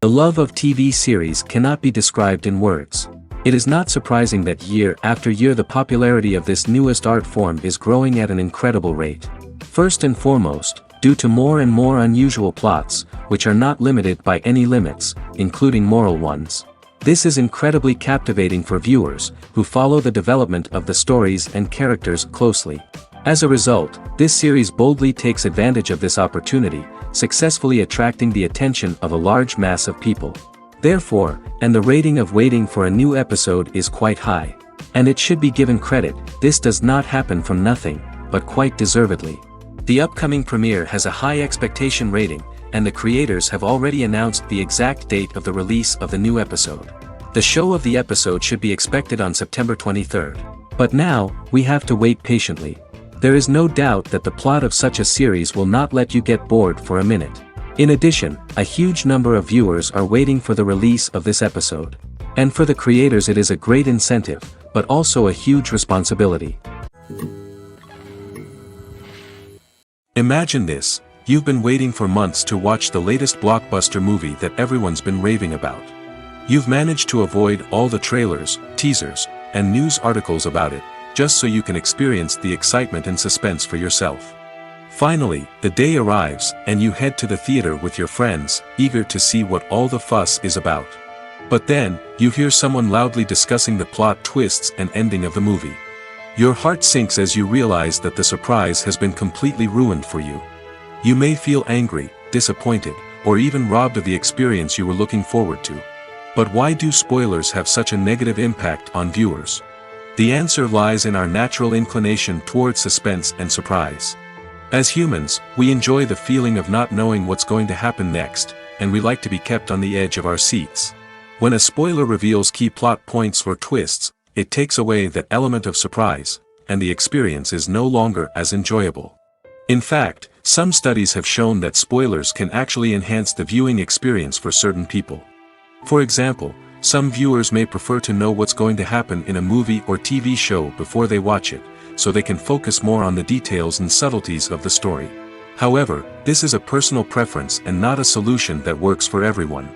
The love of TV series cannot be described in words. It is not surprising that year after year the popularity of this newest art form is growing at an incredible rate. First and foremost, due to more and more unusual plots, which are not limited by any limits, including moral ones. This is incredibly captivating for viewers, who follow the development of the stories and characters closely. As a result, this series boldly takes advantage of this opportunity, successfully attracting the attention of a large mass of people. Therefore, and the rating of waiting for a new episode is quite high. And it should be given credit, this does not happen from nothing, but quite deservedly. The upcoming premiere has a high expectation rating, and the creators have already announced the exact date of the release of the new episode. The show of the episode should be expected on September 23rd. But now, we have to wait patiently. There is no doubt that the plot of such a series will not let you get bored for a minute. In addition, a huge number of viewers are waiting for the release of this episode. And for the creators it is a great incentive, but also a huge responsibility. Imagine this, you've been waiting for months to watch the latest blockbuster movie that everyone's been raving about. You've managed to avoid all the trailers, teasers, and news articles about it, just so you can experience the excitement and suspense for yourself. Finally, the day arrives, and you head to the theater with your friends, eager to see what all the fuss is about. But then, you hear someone loudly discussing the plot twists and ending of the movie. Your heart sinks as you realize that the surprise has been completely ruined for you. You may feel angry, disappointed, or even robbed of the experience you were looking forward to. But why do spoilers have such a negative impact on viewers? The answer lies in our natural inclination towards suspense and surprise. As humans, we enjoy the feeling of not knowing what's going to happen next, and we like to be kept on the edge of our seats. When a spoiler reveals key plot points or twists, it takes away that element of surprise, and the experience is no longer as enjoyable. In fact, some studies have shown that spoilers can actually enhance the viewing experience for certain people. For example, some viewers may prefer to know what's going to happen in a movie or TV show before they watch it, so they can focus more on the details and subtleties of the story. However, this is a personal preference and not a solution that works for everyone.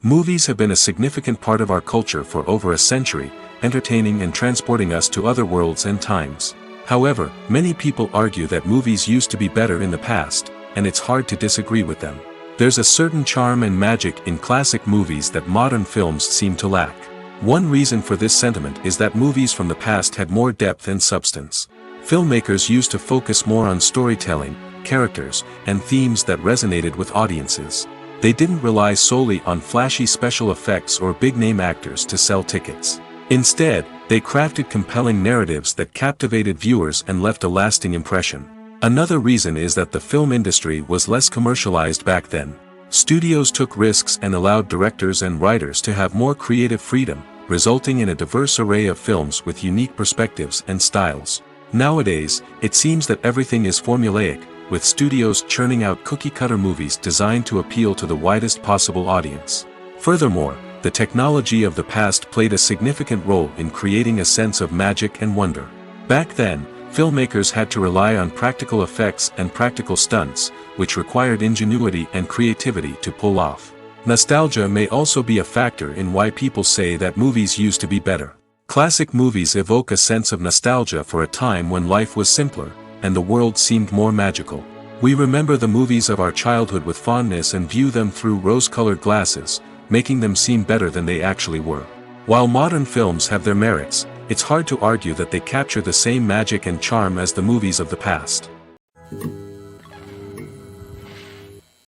Movies have been a significant part of our culture for over a century, entertaining and transporting us to other worlds and times. However, many people argue that movies used to be better in the past, and it's hard to disagree with them. There's a certain charm and magic in classic movies that modern films seem to lack. One reason for this sentiment is that movies from the past had more depth and substance. Filmmakers used to focus more on storytelling, characters, and themes that resonated with audiences. They didn't rely solely on flashy special effects or big-name actors to sell tickets. Instead, they crafted compelling narratives that captivated viewers and left a lasting impression. Another reason is that the film industry was less commercialized back then. Studios took risks and allowed directors and writers to have more creative freedom, resulting in a diverse array of films with unique perspectives and styles. Nowadays, it seems that everything is formulaic, with studios churning out cookie-cutter movies designed to appeal to the widest possible audience. Furthermore, the technology of the past played a significant role in creating a sense of magic and wonder. Back then, filmmakers had to rely on practical effects and practical stunts, which required ingenuity and creativity to pull off. Nostalgia may also be a factor in why people say that movies used to be better. Classic movies evoke a sense of nostalgia for a time when life was simpler, and the world seemed more magical. We remember the movies of our childhood with fondness and view them through rose-colored glasses, making them seem better than they actually were. While modern films have their merits, it's hard to argue that they capture the same magic and charm as the movies of the past.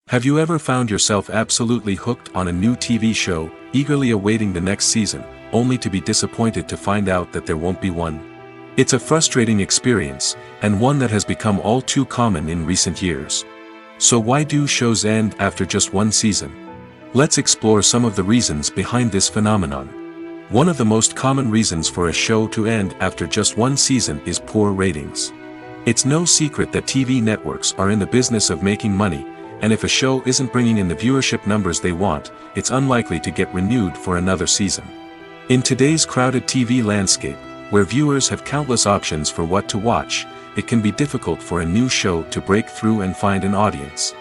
Have you ever found yourself absolutely hooked on a new TV show, eagerly awaiting the next season, only to be disappointed to find out that there won't be one? It's a frustrating experience, and one that has become all too common in recent years. So why do shows end after just one season? Let's explore some of the reasons behind this phenomenon. One of the most common reasons for a show to end after just one season is poor ratings. It's no secret that TV networks are in the business of making money, and if a show isn't bringing in the viewership numbers they want, it's unlikely to get renewed for another season. In today's crowded TV landscape, where viewers have countless options for what to watch, it can be difficult for a new show to break through and find an audience.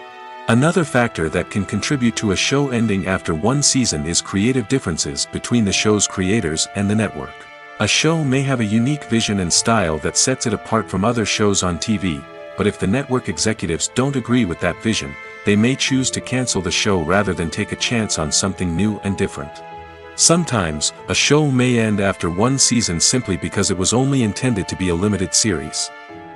Another factor that can contribute to a show ending after one season is creative differences between the show's creators and the network. A show may have a unique vision and style that sets it apart from other shows on TV, but if the network executives don't agree with that vision, they may choose to cancel the show rather than take a chance on something new and different. Sometimes, a show may end after one season simply because it was only intended to be a limited series.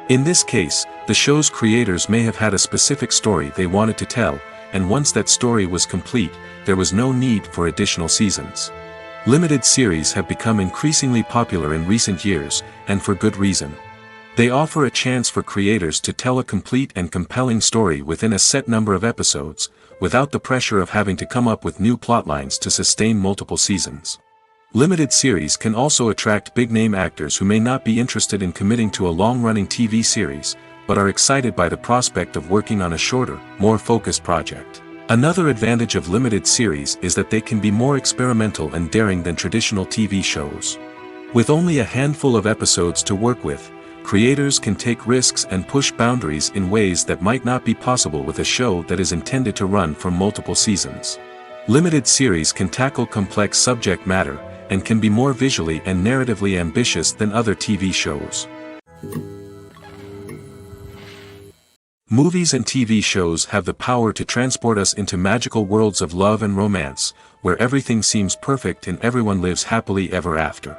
In this case, the show's creators may have had a specific story they wanted to tell, and once that story was complete, there was no need for additional seasons. Limited series have become increasingly popular in recent years, and for good reason. They offer a chance for creators to tell a complete and compelling story within a set number of episodes, without the pressure of having to come up with new plotlines to sustain multiple seasons. Limited series can also attract big-name actors who may not be interested in committing to a long-running TV series, but are excited by the prospect of working on a shorter, more focused project. Another advantage of limited series is that they can be more experimental and daring than traditional TV shows. With only a handful of episodes to work with, creators can take risks and push boundaries in ways that might not be possible with a show that is intended to run for multiple seasons. Limited series can tackle complex subject matter, and can be more visually and narratively ambitious than other TV shows. Movies and TV shows have the power to transport us into magical worlds of love and romance, where everything seems perfect and everyone lives happily ever after.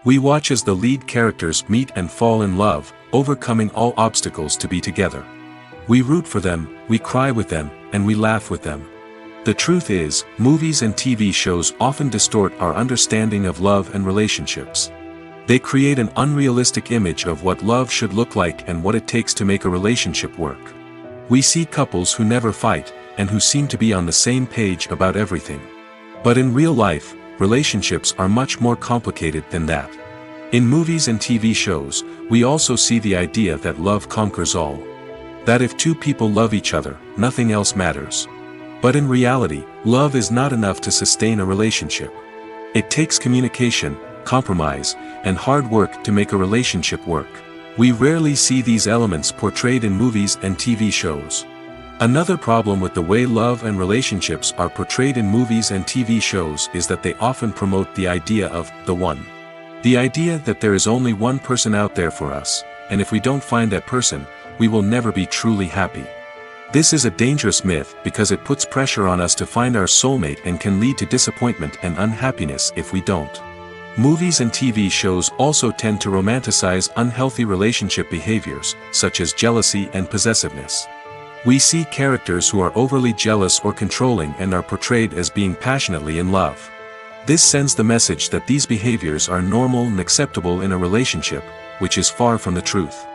We watch as the lead characters meet and fall in love, overcoming all obstacles to be together. We root for them, we cry with them, and we laugh with them. The truth is, movies and TV shows often distort our understanding of love and relationships. They create an unrealistic image of what love should look like and what it takes to make a relationship work. We see couples who never fight, and who seem to be on the same page about everything. But in real life, relationships are much more complicated than that. In movies and TV shows, we also see the idea that love conquers all. That if two people love each other, nothing else matters. But in reality, love is not enough to sustain a relationship. It takes communication, compromise, and hard work to make a relationship work. We rarely see these elements portrayed in movies and TV shows. Another problem with the way love and relationships are portrayed in movies and TV shows is that they often promote the idea of the one. The idea that there is only one person out there for us, and if we don't find that person, we will never be truly happy. This is a dangerous myth because it puts pressure on us to find our soulmate and can lead to disappointment and unhappiness if we don't. Movies and TV shows also tend to romanticize unhealthy relationship behaviors, such as jealousy and possessiveness. We see characters who are overly jealous or controlling and are portrayed as being passionately in love. This sends the message that these behaviors are normal and acceptable in a relationship, which is far from the truth.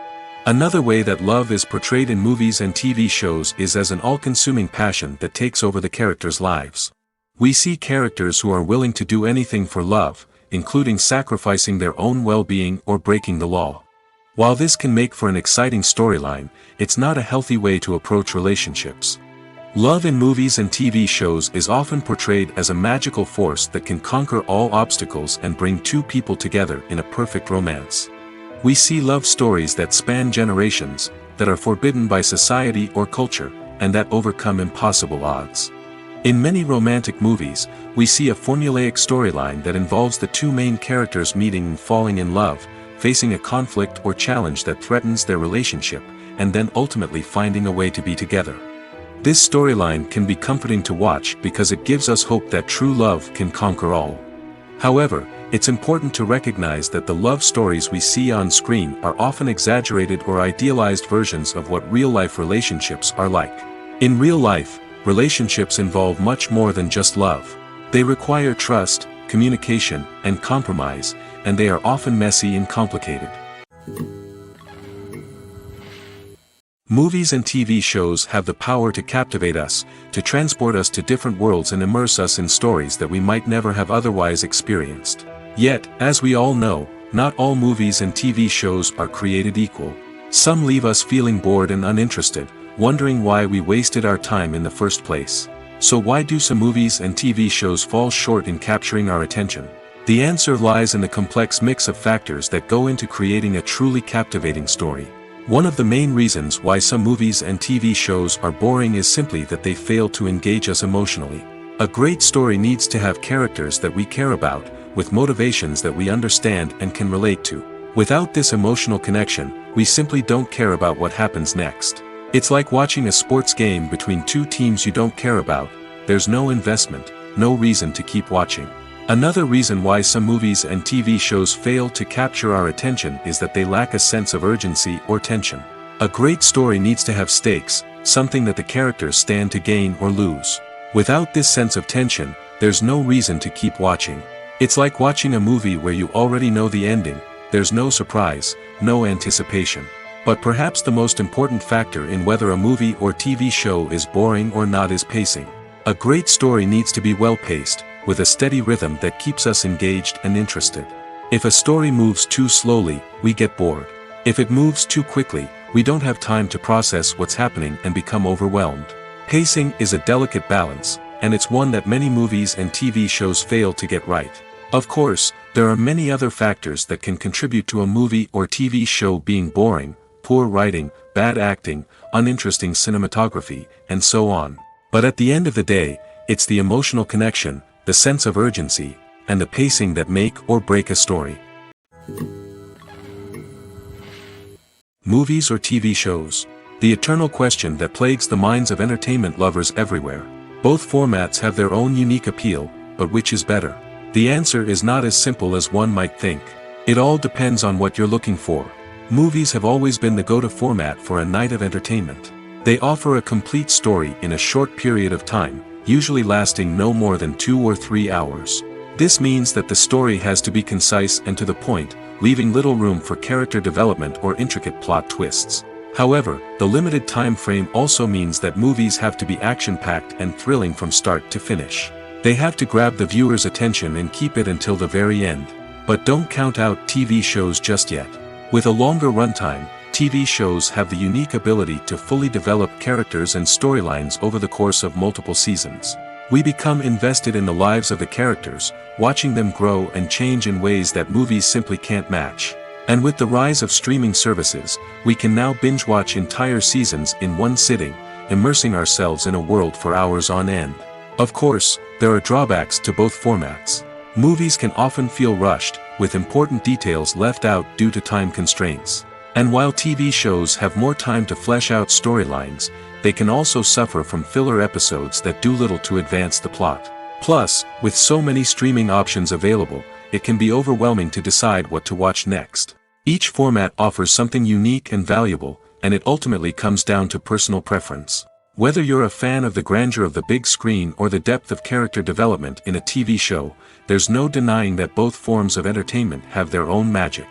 Another way that love is portrayed in movies and TV shows is as an all-consuming passion that takes over the characters' lives. We see characters who are willing to do anything for love, including sacrificing their own well-being or breaking the law. While this can make for an exciting storyline, it's not a healthy way to approach relationships. Love in movies and TV shows is often portrayed as a magical force that can conquer all obstacles and bring two people together in a perfect romance. We see love stories that span generations, that are forbidden by society or culture, and that overcome impossible odds. In many romantic movies, we see a formulaic storyline that involves the two main characters meeting and falling in love, facing a conflict or challenge that threatens their relationship, and then ultimately finding a way to be together. This storyline can be comforting to watch because it gives us hope that true love can conquer all. However, it's important to recognize that the love stories we see on screen are often exaggerated or idealized versions of what real-life relationships are like. In real life, relationships involve much more than just love. They require trust, communication, and compromise, and they are often messy and complicated. Movies and TV shows have the power to captivate us, to transport us to different worlds and immerse us in stories that we might never have otherwise experienced. Yet, as we all know, not all movies and TV shows are created equal. Some leave us feeling bored and uninterested, wondering why we wasted our time in the first place. So why do some movies and TV shows fall short in capturing our attention? The answer lies in the complex mix of factors that go into creating a truly captivating story. One of the main reasons why some movies and TV shows are boring is simply that they fail to engage us emotionally. A great story needs to have characters that we care about, with motivations that we understand and can relate to. Without this emotional connection, we simply don't care about what happens next. It's like watching a sports game between two teams you don't care about. There's no investment, no reason to keep watching. Another reason why some movies and TV shows fail to capture our attention is that they lack a sense of urgency or tension. A great story needs to have stakes, something that the characters stand to gain or lose. Without this sense of tension, there's no reason to keep watching. It's like watching a movie where you already know the ending. There's no surprise, no anticipation. But perhaps the most important factor in whether a movie or TV show is boring or not is pacing. A great story needs to be well-paced, with a steady rhythm that keeps us engaged and interested. If a story moves too slowly, we get bored. If it moves too quickly, we don't have time to process what's happening and become overwhelmed. Pacing is a delicate balance, and it's one that many movies and TV shows fail to get right. Of course, there are many other factors that can contribute to a movie or TV show being boring: poor writing, bad acting, uninteresting cinematography, and so on. But at the end of the day, it's the emotional connection, the sense of urgency, and the pacing that make or break a story. Movies or TV shows? The eternal question that plagues the minds of entertainment lovers everywhere. Both formats have their own unique appeal, but which is better? The answer is not as simple as one might think. It all depends on what you're looking for. Movies have always been the go-to format for a night of entertainment. They offer a complete story in a short period of time, usually lasting no more than 2 or 3 hours. This means that the story has to be concise and to the point, leaving little room for character development or intricate plot twists. However, the limited time frame also means that movies have to be action-packed and thrilling from start to finish. They have to grab the viewer's attention and keep it until the very end. But don't count out TV shows just yet. With a longer runtime, TV shows have the unique ability to fully develop characters and storylines over the course of multiple seasons. We become invested in the lives of the characters, watching them grow and change in ways that movies simply can't match. And with the rise of streaming services, we can now binge-watch entire seasons in one sitting, immersing ourselves in a world for hours on end. Of course, there are drawbacks to both formats. Movies can often feel rushed, with important details left out due to time constraints. And while TV shows have more time to flesh out storylines, they can also suffer from filler episodes that do little to advance the plot. Plus, with so many streaming options available, it can be overwhelming to decide what to watch next. Each format offers something unique and valuable, and it ultimately comes down to personal preference. Whether you're a fan of the grandeur of the big screen or the depth of character development in a TV show, there's no denying that both forms of entertainment have their own magic.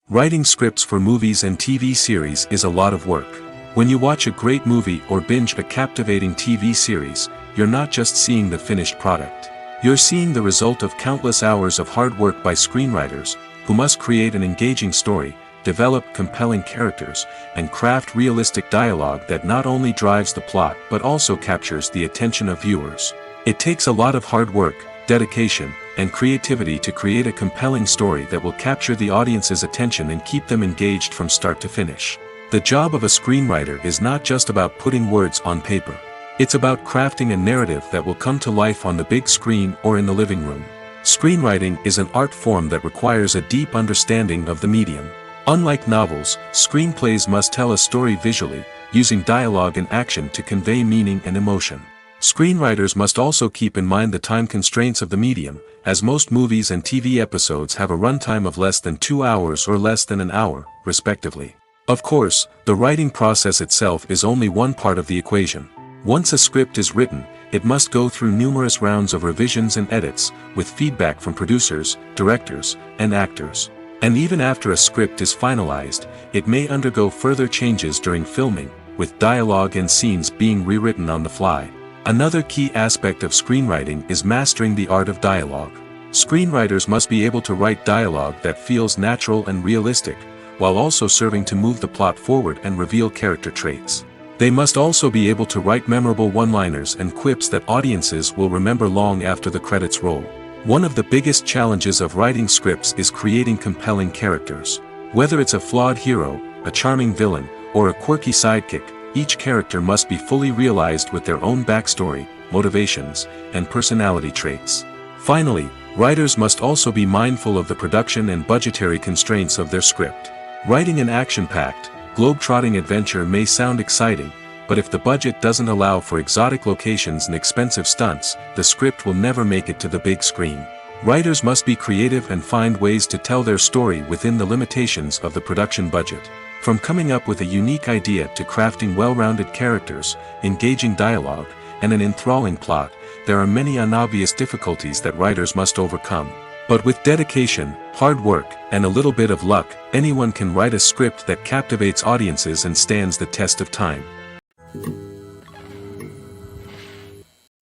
Writing scripts for movies and TV series is a lot of work. When you watch a great movie or binge a captivating TV series, you're not just seeing the finished product. You're seeing the result of countless hours of hard work by screenwriters, who must create an engaging story, develop compelling characters, and craft realistic dialogue that not only drives the plot but also captures the attention of viewers. It takes a lot of hard work, dedication, and creativity to create a compelling story that will capture the audience's attention and keep them engaged from start to finish. The job of a screenwriter is not just about putting words on paper. It's about crafting a narrative that will come to life on the big screen or in the living room. Screenwriting is an art form that requires a deep understanding of the medium. Unlike novels, screenplays must tell a story visually, using dialogue and action to convey meaning and emotion. Screenwriters must also keep in mind the time constraints of the medium, as most movies and TV episodes have a runtime of less than 2 hours or less than an hour, respectively. Of course, the writing process itself is only one part of the equation. Once a script is written, it must go through numerous rounds of revisions and edits, with feedback from producers, directors, and actors. And even after a script is finalized, it may undergo further changes during filming, with dialogue and scenes being rewritten on the fly. Another key aspect of screenwriting is mastering the art of dialogue. Screenwriters must be able to write dialogue that feels natural and realistic, while also serving to move the plot forward and reveal character traits. They must also be able to write memorable one-liners and quips that audiences will remember long after the credits roll. One of the biggest challenges of writing scripts is creating compelling characters. Whether it's a flawed hero, a charming villain, or a quirky sidekick, each character must be fully realized with their own backstory, motivations, and personality traits. Finally, writers must also be mindful of the production and budgetary constraints of their script. Writing an action-packed, globe-trotting adventure may sound exciting, but if the budget doesn't allow for exotic locations and expensive stunts, the script will never make it to the big screen. Writers must be creative and find ways to tell their story within the limitations of the production budget. From coming up with a unique idea to crafting well-rounded characters, engaging dialogue, and an enthralling plot, there are many unobvious difficulties that writers must overcome. But with dedication, hard work, and a little bit of luck, anyone can write a script that captivates audiences and stands the test of time.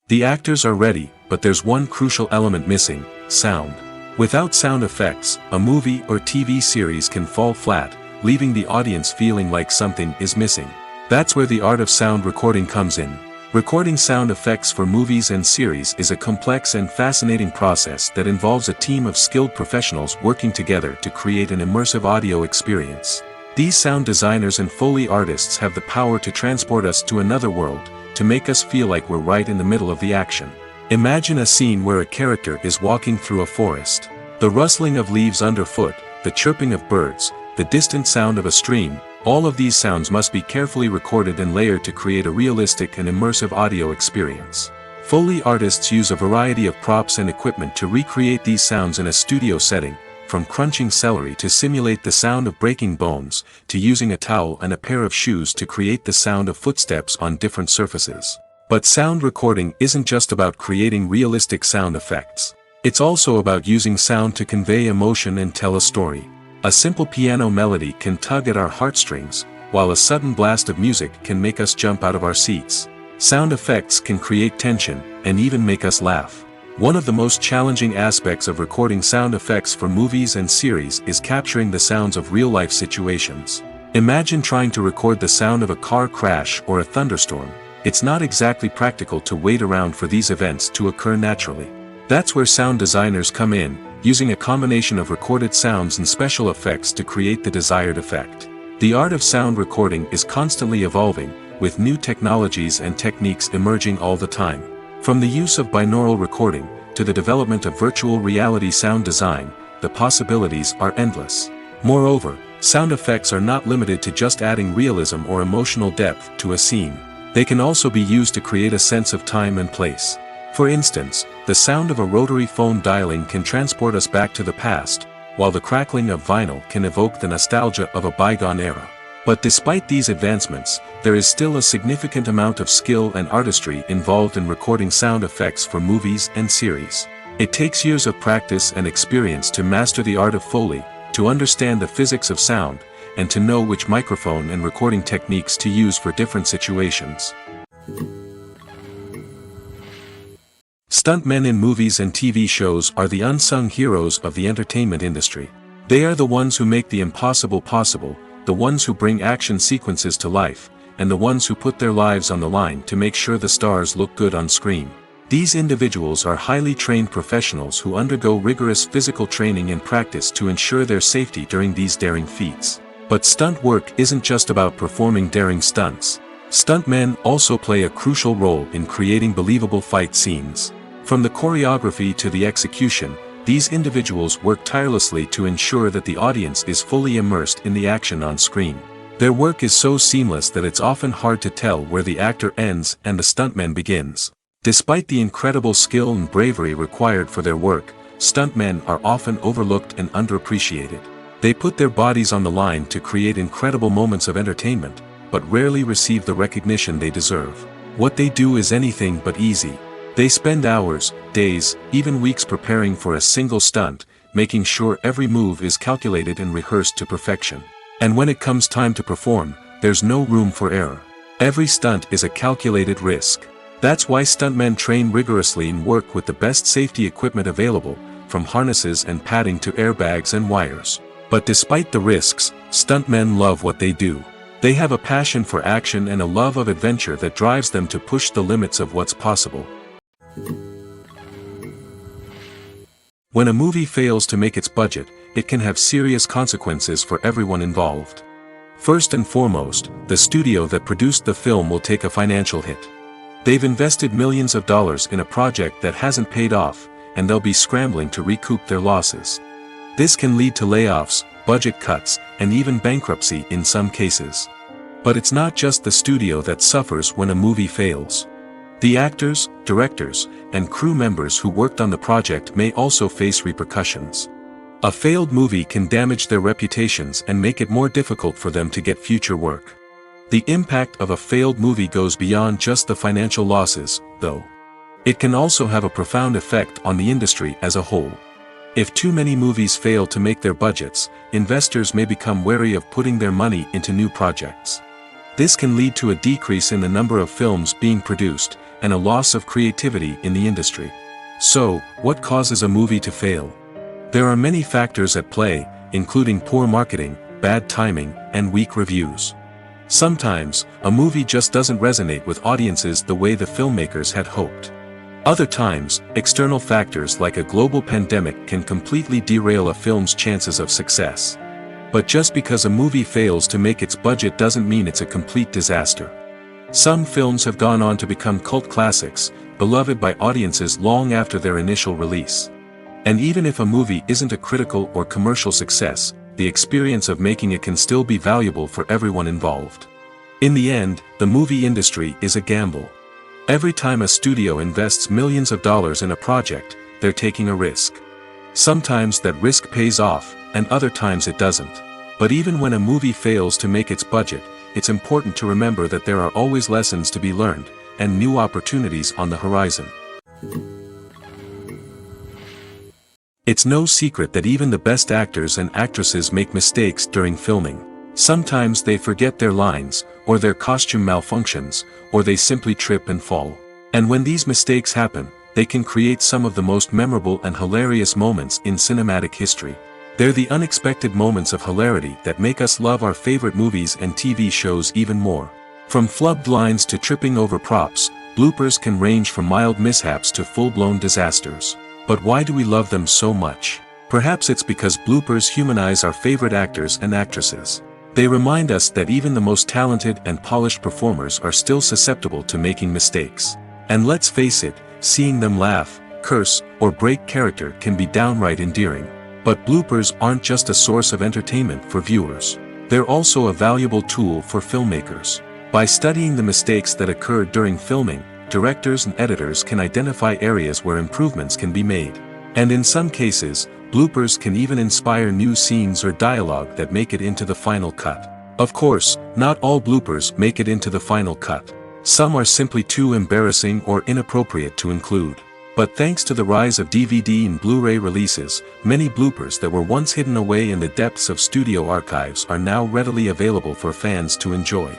The actors are ready, but there's one crucial element missing: sound. Without sound effects, a movie or TV series can fall flat, leaving the audience feeling like something is missing. That's where the art of sound recording comes in. Recording sound effects for movies and series is a complex and fascinating process that involves a team of skilled professionals working together to create an immersive audio experience. These sound designers and Foley artists have the power to transport us to another world, to make us feel like we're right in the middle of the action. Imagine a scene where a character is walking through a forest. The rustling of leaves underfoot, the chirping of birds, the distant sound of a stream, all of these sounds must be carefully recorded and layered to create a realistic and immersive audio experience. Foley artists use a variety of props and equipment to recreate these sounds in a studio setting, from crunching celery to simulate the sound of breaking bones, to using a towel and a pair of shoes to create the sound of footsteps on different surfaces. But sound recording isn't just about creating realistic sound effects. It's also about using sound to convey emotion and tell a story. A simple piano melody can tug at our heartstrings, while a sudden blast of music can make us jump out of our seats. Sound effects can create tension, and even make us laugh. One of the most challenging aspects of recording sound effects for movies and series is capturing the sounds of real-life situations. Imagine trying to record the sound of a car crash or a thunderstorm. It's not exactly practical to wait around for these events to occur naturally. That's where sound designers come in, using a combination of recorded sounds and special effects to create the desired effect. The art of sound recording is constantly evolving, with new technologies and techniques emerging all the time. From the use of binaural recording, to the development of virtual reality sound design, the possibilities are endless. Moreover, sound effects are not limited to just adding realism or emotional depth to a scene. They can also be used to create a sense of time and place. For instance, the sound of a rotary phone dialing can transport us back to the past, while the crackling of vinyl can evoke the nostalgia of a bygone era. But despite these advancements, there is still a significant amount of skill and artistry involved in recording sound effects for movies and series. It takes years of practice and experience to master the art of Foley, to understand the physics of sound, and to know which microphone and recording techniques to use for different situations. Stuntmen in movies and TV shows are the unsung heroes of the entertainment industry. They are the ones who make the impossible possible, the ones who bring action sequences to life, and the ones who put their lives on the line to make sure the stars look good on screen. These individuals are highly trained professionals who undergo rigorous physical training and practice to ensure their safety during these daring feats. But stunt work isn't just about performing daring stunts. Stuntmen also play a crucial role in creating believable fight scenes. From the choreography to the execution, these individuals work tirelessly to ensure that the audience is fully immersed in the action on screen. Their work is so seamless that it's often hard to tell where the actor ends and the stuntman begins. Despite the incredible skill and bravery required for their work, stuntmen are often overlooked and underappreciated. They put their bodies on the line to create incredible moments of entertainment, but rarely receive the recognition they deserve. What they do is anything but easy. They spend hours, days, even weeks preparing for a single stunt, making sure every move is calculated and rehearsed to perfection. And when it comes time to perform, there's no room for error. Every stunt is a calculated risk. That's why stuntmen train rigorously and work with the best safety equipment available, from harnesses and padding to airbags and wires. But despite the risks, stuntmen love what they do. They have a passion for action and a love of adventure that drives them to push the limits of what's possible. When a movie fails to make its budget, it can have serious consequences for everyone involved. First and foremost, the studio that produced the film will take a financial hit. They've invested millions of dollars in a project that hasn't paid off, and they'll be scrambling to recoup their losses. This can lead to layoffs, budget cuts, and even bankruptcy in some cases. But it's not just the studio that suffers when a movie fails. The actors, directors, and crew members who worked on the project may also face repercussions. A failed movie can damage their reputations and make it more difficult for them to get future work. The impact of a failed movie goes beyond just the financial losses, though. It can also have a profound effect on the industry as a whole. If too many movies fail to make their budgets, investors may become wary of putting their money into new projects. This can lead to a decrease in the number of films being produced, and a loss of creativity in the industry. So, what causes a movie to fail? There are many factors at play, including poor marketing, bad timing, and weak reviews. Sometimes, a movie just doesn't resonate with audiences the way the filmmakers had hoped. Other times, external factors like a global pandemic can completely derail a film's chances of success. But just because a movie fails to make its budget doesn't mean it's a complete disaster. Some films have gone on to become cult classics, beloved by audiences long after their initial release. And even if a movie isn't a critical or commercial success, the experience of making it can still be valuable for everyone involved. In the end, the movie industry is a gamble. Every time a studio invests millions of dollars in a project, they're taking a risk. Sometimes that risk pays off, and other times it doesn't. But even when a movie fails to make its budget, it's important to remember that there are always lessons to be learned, and new opportunities on the horizon. It's no secret that even the best actors and actresses make mistakes during filming. Sometimes they forget their lines, or their costume malfunctions, or they simply trip and fall. And when these mistakes happen, they can create some of the most memorable and hilarious moments in cinematic history. They're the unexpected moments of hilarity that make us love our favorite movies and TV shows even more. From flubbed lines to tripping over props, bloopers can range from mild mishaps to full-blown disasters. But why do we love them so much? Perhaps it's because bloopers humanize our favorite actors and actresses. They remind us that even the most talented and polished performers are still susceptible to making mistakes. And let's face it, seeing them laugh, curse, or break character can be downright endearing. But bloopers aren't just a source of entertainment for viewers. They're also a valuable tool for filmmakers. By studying the mistakes that occurred during filming, directors and editors can identify areas where improvements can be made. And in some cases, bloopers can even inspire new scenes or dialogue that make it into the final cut. Of course, not all bloopers make it into the final cut. Some are simply too embarrassing or inappropriate to include. But thanks to the rise of DVD and Blu-ray releases, many bloopers that were once hidden away in the depths of studio archives are now readily available for fans to enjoy.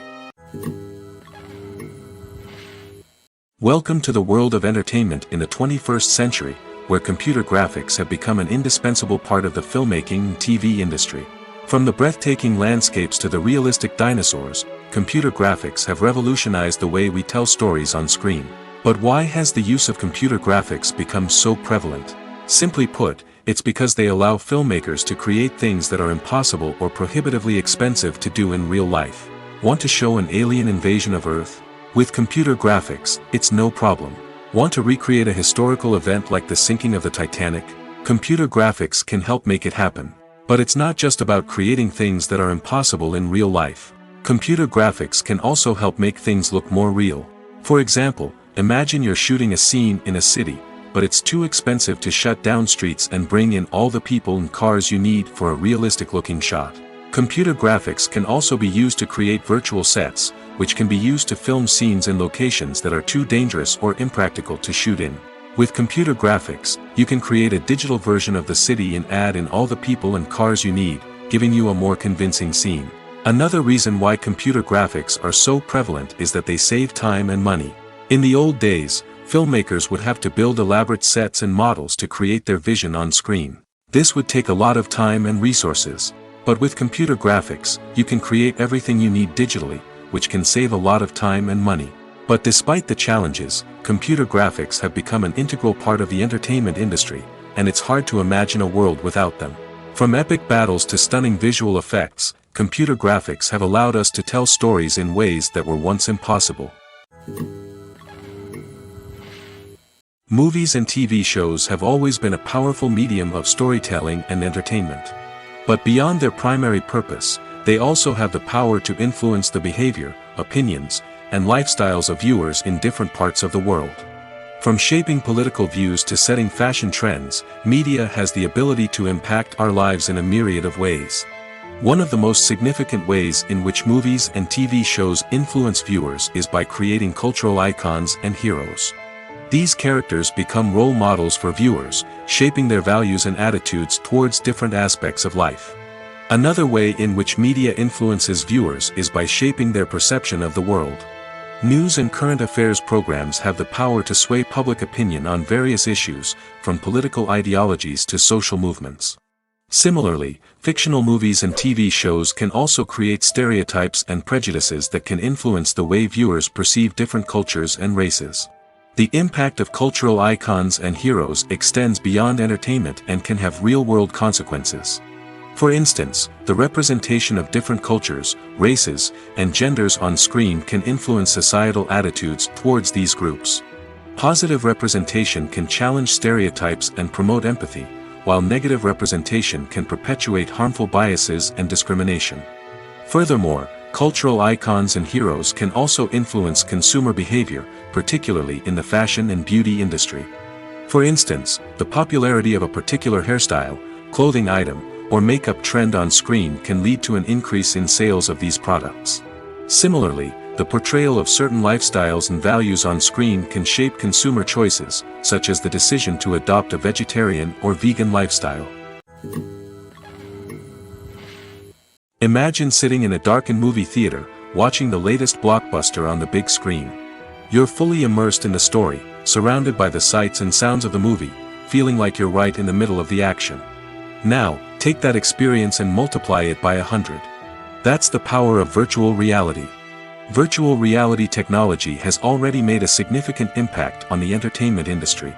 Welcome to the world of entertainment in the 21st century, where computer graphics have become an indispensable part of the filmmaking and TV industry. From the breathtaking landscapes to the realistic dinosaurs, computer graphics have revolutionized the way we tell stories on screen. But why has the use of computer graphics become so prevalent? Simply put, it's because they allow filmmakers to create things that are impossible or prohibitively expensive to do in real life. Want to show an alien invasion of Earth? With computer graphics, it's no problem. Want to recreate a historical event like the sinking of the Titanic? Computer graphics can help make it happen. But it's not just about creating things that are impossible in real life. Computer graphics can also help make things look more real. For example, imagine you're shooting a scene in a city, but it's too expensive to shut down streets and bring in all the people and cars you need for a realistic-looking shot. Computer graphics can also be used to create virtual sets, which can be used to film scenes in locations that are too dangerous or impractical to shoot in. With computer graphics, you can create a digital version of the city and add in all the people and cars you need, giving you a more convincing scene. Another reason why computer graphics are so prevalent is that they save time and money. In the old days, filmmakers would have to build elaborate sets and models to create their vision on screen. This would take a lot of time and resources. But with computer graphics, you can create everything you need digitally, which can save a lot of time and money. But despite the challenges, computer graphics have become an integral part of the entertainment industry, and it's hard to imagine a world without them. From epic battles to stunning visual effects, computer graphics have allowed us to tell stories in ways that were once impossible. Movies and TV shows have always been a powerful medium of storytelling and entertainment. But beyond their primary purpose, they also have the power to influence the behavior, opinions, and lifestyles of viewers in different parts of the world. From shaping political views to setting fashion trends, media has the ability to impact our lives in a myriad of ways. One of the most significant ways in which movies and TV shows influence viewers is by creating cultural icons and heroes. These characters become role models for viewers, shaping their values and attitudes towards different aspects of life. Another way in which media influences viewers is by shaping their perception of the world. News and current affairs programs have the power to sway public opinion on various issues, from political ideologies to social movements. Similarly, fictional movies and TV shows can also create stereotypes and prejudices that can influence the way viewers perceive different cultures and races. The impact of cultural icons and heroes extends beyond entertainment and can have real-world consequences. For instance, the representation of different cultures, races, and genders on screen can influence societal attitudes towards these groups. Positive representation can challenge stereotypes and promote empathy, while negative representation can perpetuate harmful biases and discrimination. Furthermore, cultural icons and heroes can also influence consumer behavior, particularly in the fashion and beauty industry. For instance, the popularity of a particular hairstyle, clothing item, or makeup trend on screen can lead to an increase in sales of these products. Similarly, the portrayal of certain lifestyles and values on screen can shape consumer choices, such as the decision to adopt a vegetarian or vegan lifestyle. Imagine sitting in a darkened movie theater, watching the latest blockbuster on the big screen. You're fully immersed in the story, surrounded by the sights and sounds of the movie, feeling like you're right in the middle of the action. Now, take that experience and multiply it by 100. That's the power of virtual reality. Virtual reality technology has already made a significant impact on the entertainment industry.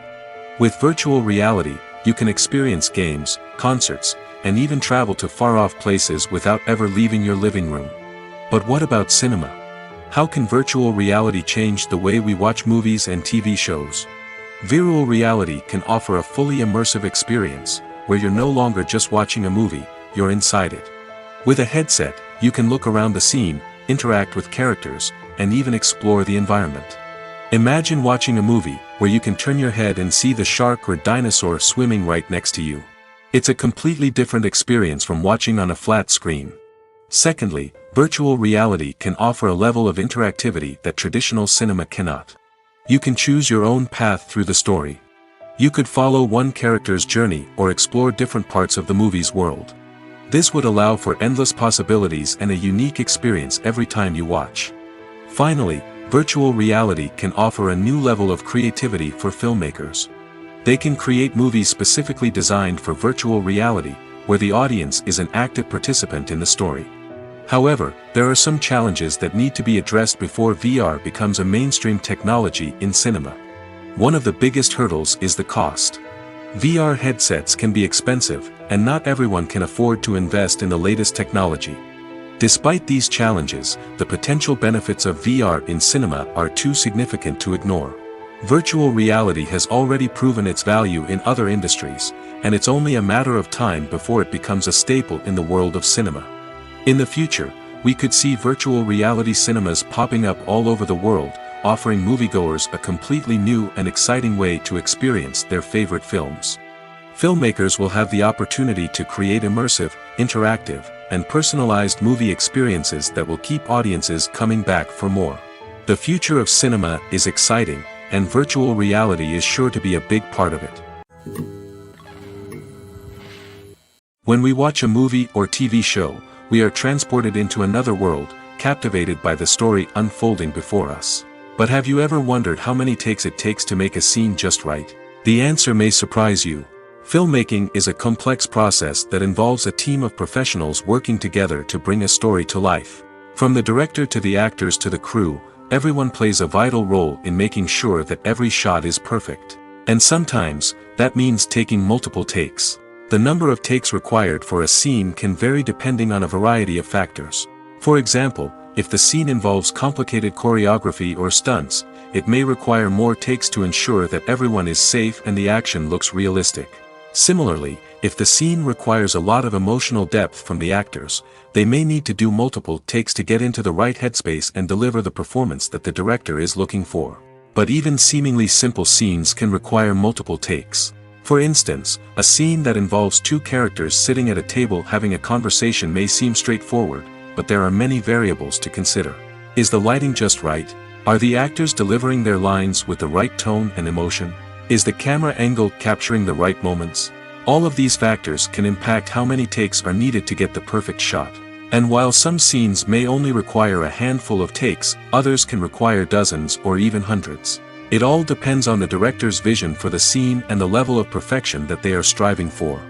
With virtual reality, you can experience games, concerts, and even travel to far-off places without ever leaving your living room. But what about cinema? How can virtual reality change the way we watch movies and TV shows? Virtual reality can offer a fully immersive experience, where you're no longer just watching a movie, you're inside it. With a headset, you can look around the scene, interact with characters, and even explore the environment. Imagine watching a movie, where you can turn your head and see the shark or dinosaur swimming right next to you. It's a completely different experience from watching on a flat screen. Secondly, virtual reality can offer a level of interactivity that traditional cinema cannot. You can choose your own path through the story. You could follow one character's journey or explore different parts of the movie's world. This would allow for endless possibilities and a unique experience every time you watch. Finally, virtual reality can offer a new level of creativity for filmmakers. They can create movies specifically designed for virtual reality, where the audience is an active participant in the story. However, there are some challenges that need to be addressed before VR becomes a mainstream technology in cinema. One of the biggest hurdles is the cost. VR headsets can be expensive, and not everyone can afford to invest in the latest technology. Despite these challenges, the potential benefits of VR in cinema are too significant to ignore. Virtual reality has already proven its value in other industries, and it's only a matter of time before it becomes a staple in the world of cinema. In the future, we could see virtual reality cinemas popping up all over the world, offering moviegoers a completely new and exciting way to experience their favorite films. Filmmakers will have the opportunity to create immersive, interactive, and personalized movie experiences that will keep audiences coming back for more. The future of cinema is exciting, and virtual reality is sure to be a big part of it. When we watch a movie or TV show, we are transported into another world, captivated by the story unfolding before us. But have you ever wondered how many takes it takes to make a scene just right? The answer may surprise you. Filmmaking is a complex process that involves a team of professionals working together to bring a story to life. From the director to the actors to the crew, everyone plays a vital role in making sure that every shot is perfect. And sometimes, that means taking multiple takes. The number of takes required for a scene can vary depending on a variety of factors. For example, if the scene involves complicated choreography or stunts, it may require more takes to ensure that everyone is safe and the action looks realistic. Similarly, if the scene requires a lot of emotional depth from the actors, they may need to do multiple takes to get into the right headspace and deliver the performance that the director is looking for. But even seemingly simple scenes can require multiple takes. For instance, a scene that involves two characters sitting at a table having a conversation may seem straightforward, but there are many variables to consider. Is the lighting just right? Are the actors delivering their lines with the right tone and emotion? Is the camera angle capturing the right moments? All of these factors can impact how many takes are needed to get the perfect shot. And while some scenes may only require a handful of takes, others can require dozens or even hundreds. It all depends on the director's vision for the scene and the level of perfection that they are striving for.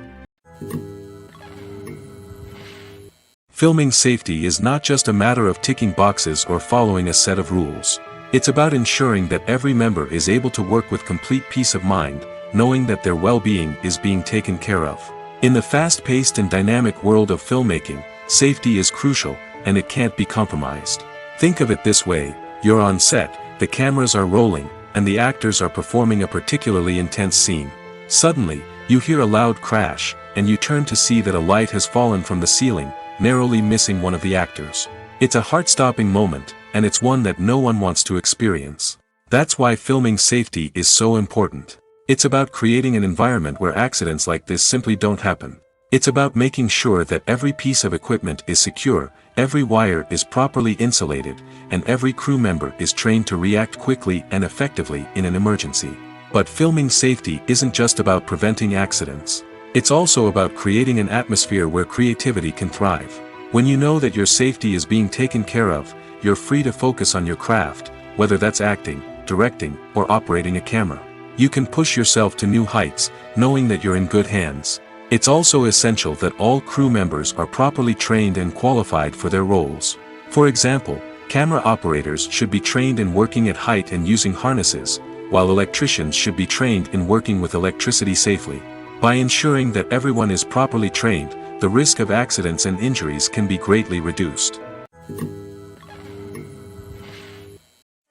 Filming safety is not just a matter of ticking boxes or following a set of rules. It's about ensuring that every member is able to work with complete peace of mind, knowing that their well-being is being taken care of. In the fast-paced and dynamic world of filmmaking, safety is crucial, and it can't be compromised. Think of it this way: you're on set, the cameras are rolling, and the actors are performing a particularly intense scene. Suddenly, you hear a loud crash, and you turn to see that a light has fallen from the ceiling, narrowly missing one of the actors. It's a heart-stopping moment, and it's one that no one wants to experience. That's why filming safety is so important. It's about creating an environment where accidents like this simply don't happen. It's about making sure that every piece of equipment is secure, every wire is properly insulated, and every crew member is trained to react quickly and effectively in an emergency. But filming safety isn't just about preventing accidents. It's also about creating an atmosphere where creativity can thrive. When you know that your safety is being taken care of, you're free to focus on your craft, whether that's acting, directing, or operating a camera. You can push yourself to new heights, knowing that you're in good hands. It's also essential that all crew members are properly trained and qualified for their roles. For example, camera operators should be trained in working at height and using harnesses, while electricians should be trained in working with electricity safely. By ensuring that everyone is properly trained, the risk of accidents and injuries can be greatly reduced.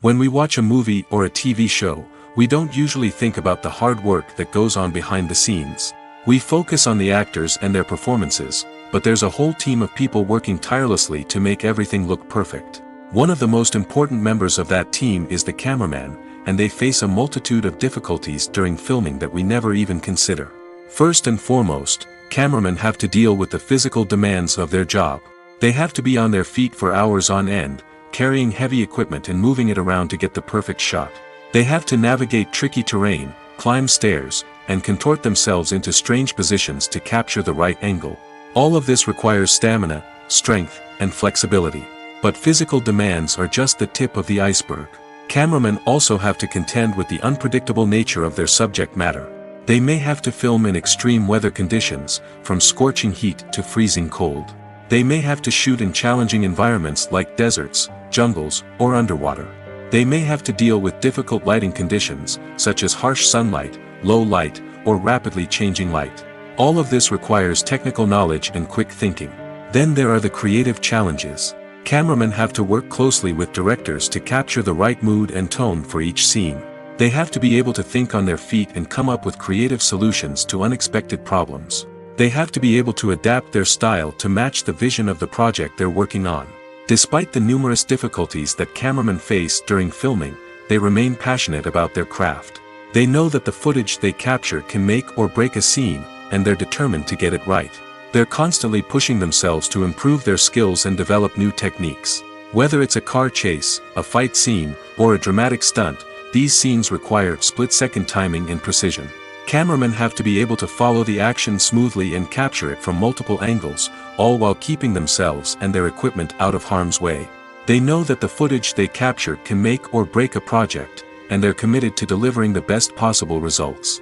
When we watch a movie or a TV show, we don't usually think about the hard work that goes on behind the scenes. We focus on the actors and their performances, but there's a whole team of people working tirelessly to make everything look perfect. One of the most important members of that team is the cameraman, and they face a multitude of difficulties during filming that we never even consider. First and foremost, cameramen have to deal with the physical demands of their job. They have to be on their feet for hours on end, carrying heavy equipment and moving it around to get the perfect shot. They have to navigate tricky terrain, climb stairs, and contort themselves into strange positions to capture the right angle. All of this requires stamina, strength, and flexibility. But physical demands are just the tip of the iceberg. Cameramen also have to contend with the unpredictable nature of their subject matter. They may have to film in extreme weather conditions, from scorching heat to freezing cold. They may have to shoot in challenging environments like deserts, jungles, or underwater. They may have to deal with difficult lighting conditions, such as harsh sunlight, low light, or rapidly changing light. All of this requires technical knowledge and quick thinking. Then there are the creative challenges. Cameramen have to work closely with directors to capture the right mood and tone for each scene. They have to be able to think on their feet and come up with creative solutions to unexpected problems. They have to be able to adapt their style to match the vision of the project they're working on. Despite the numerous difficulties that cameramen face during filming, they remain passionate about their craft. They know that the footage they capture can make or break a scene, and they're determined to get it right. They're constantly pushing themselves to improve their skills and develop new techniques. Whether it's a car chase, a fight scene, or a dramatic stunt, these scenes require split-second timing and precision. Cameramen have to be able to follow the action smoothly and capture it from multiple angles, all while keeping themselves and their equipment out of harm's way. They know that the footage they capture can make or break a project, and they're committed to delivering the best possible results.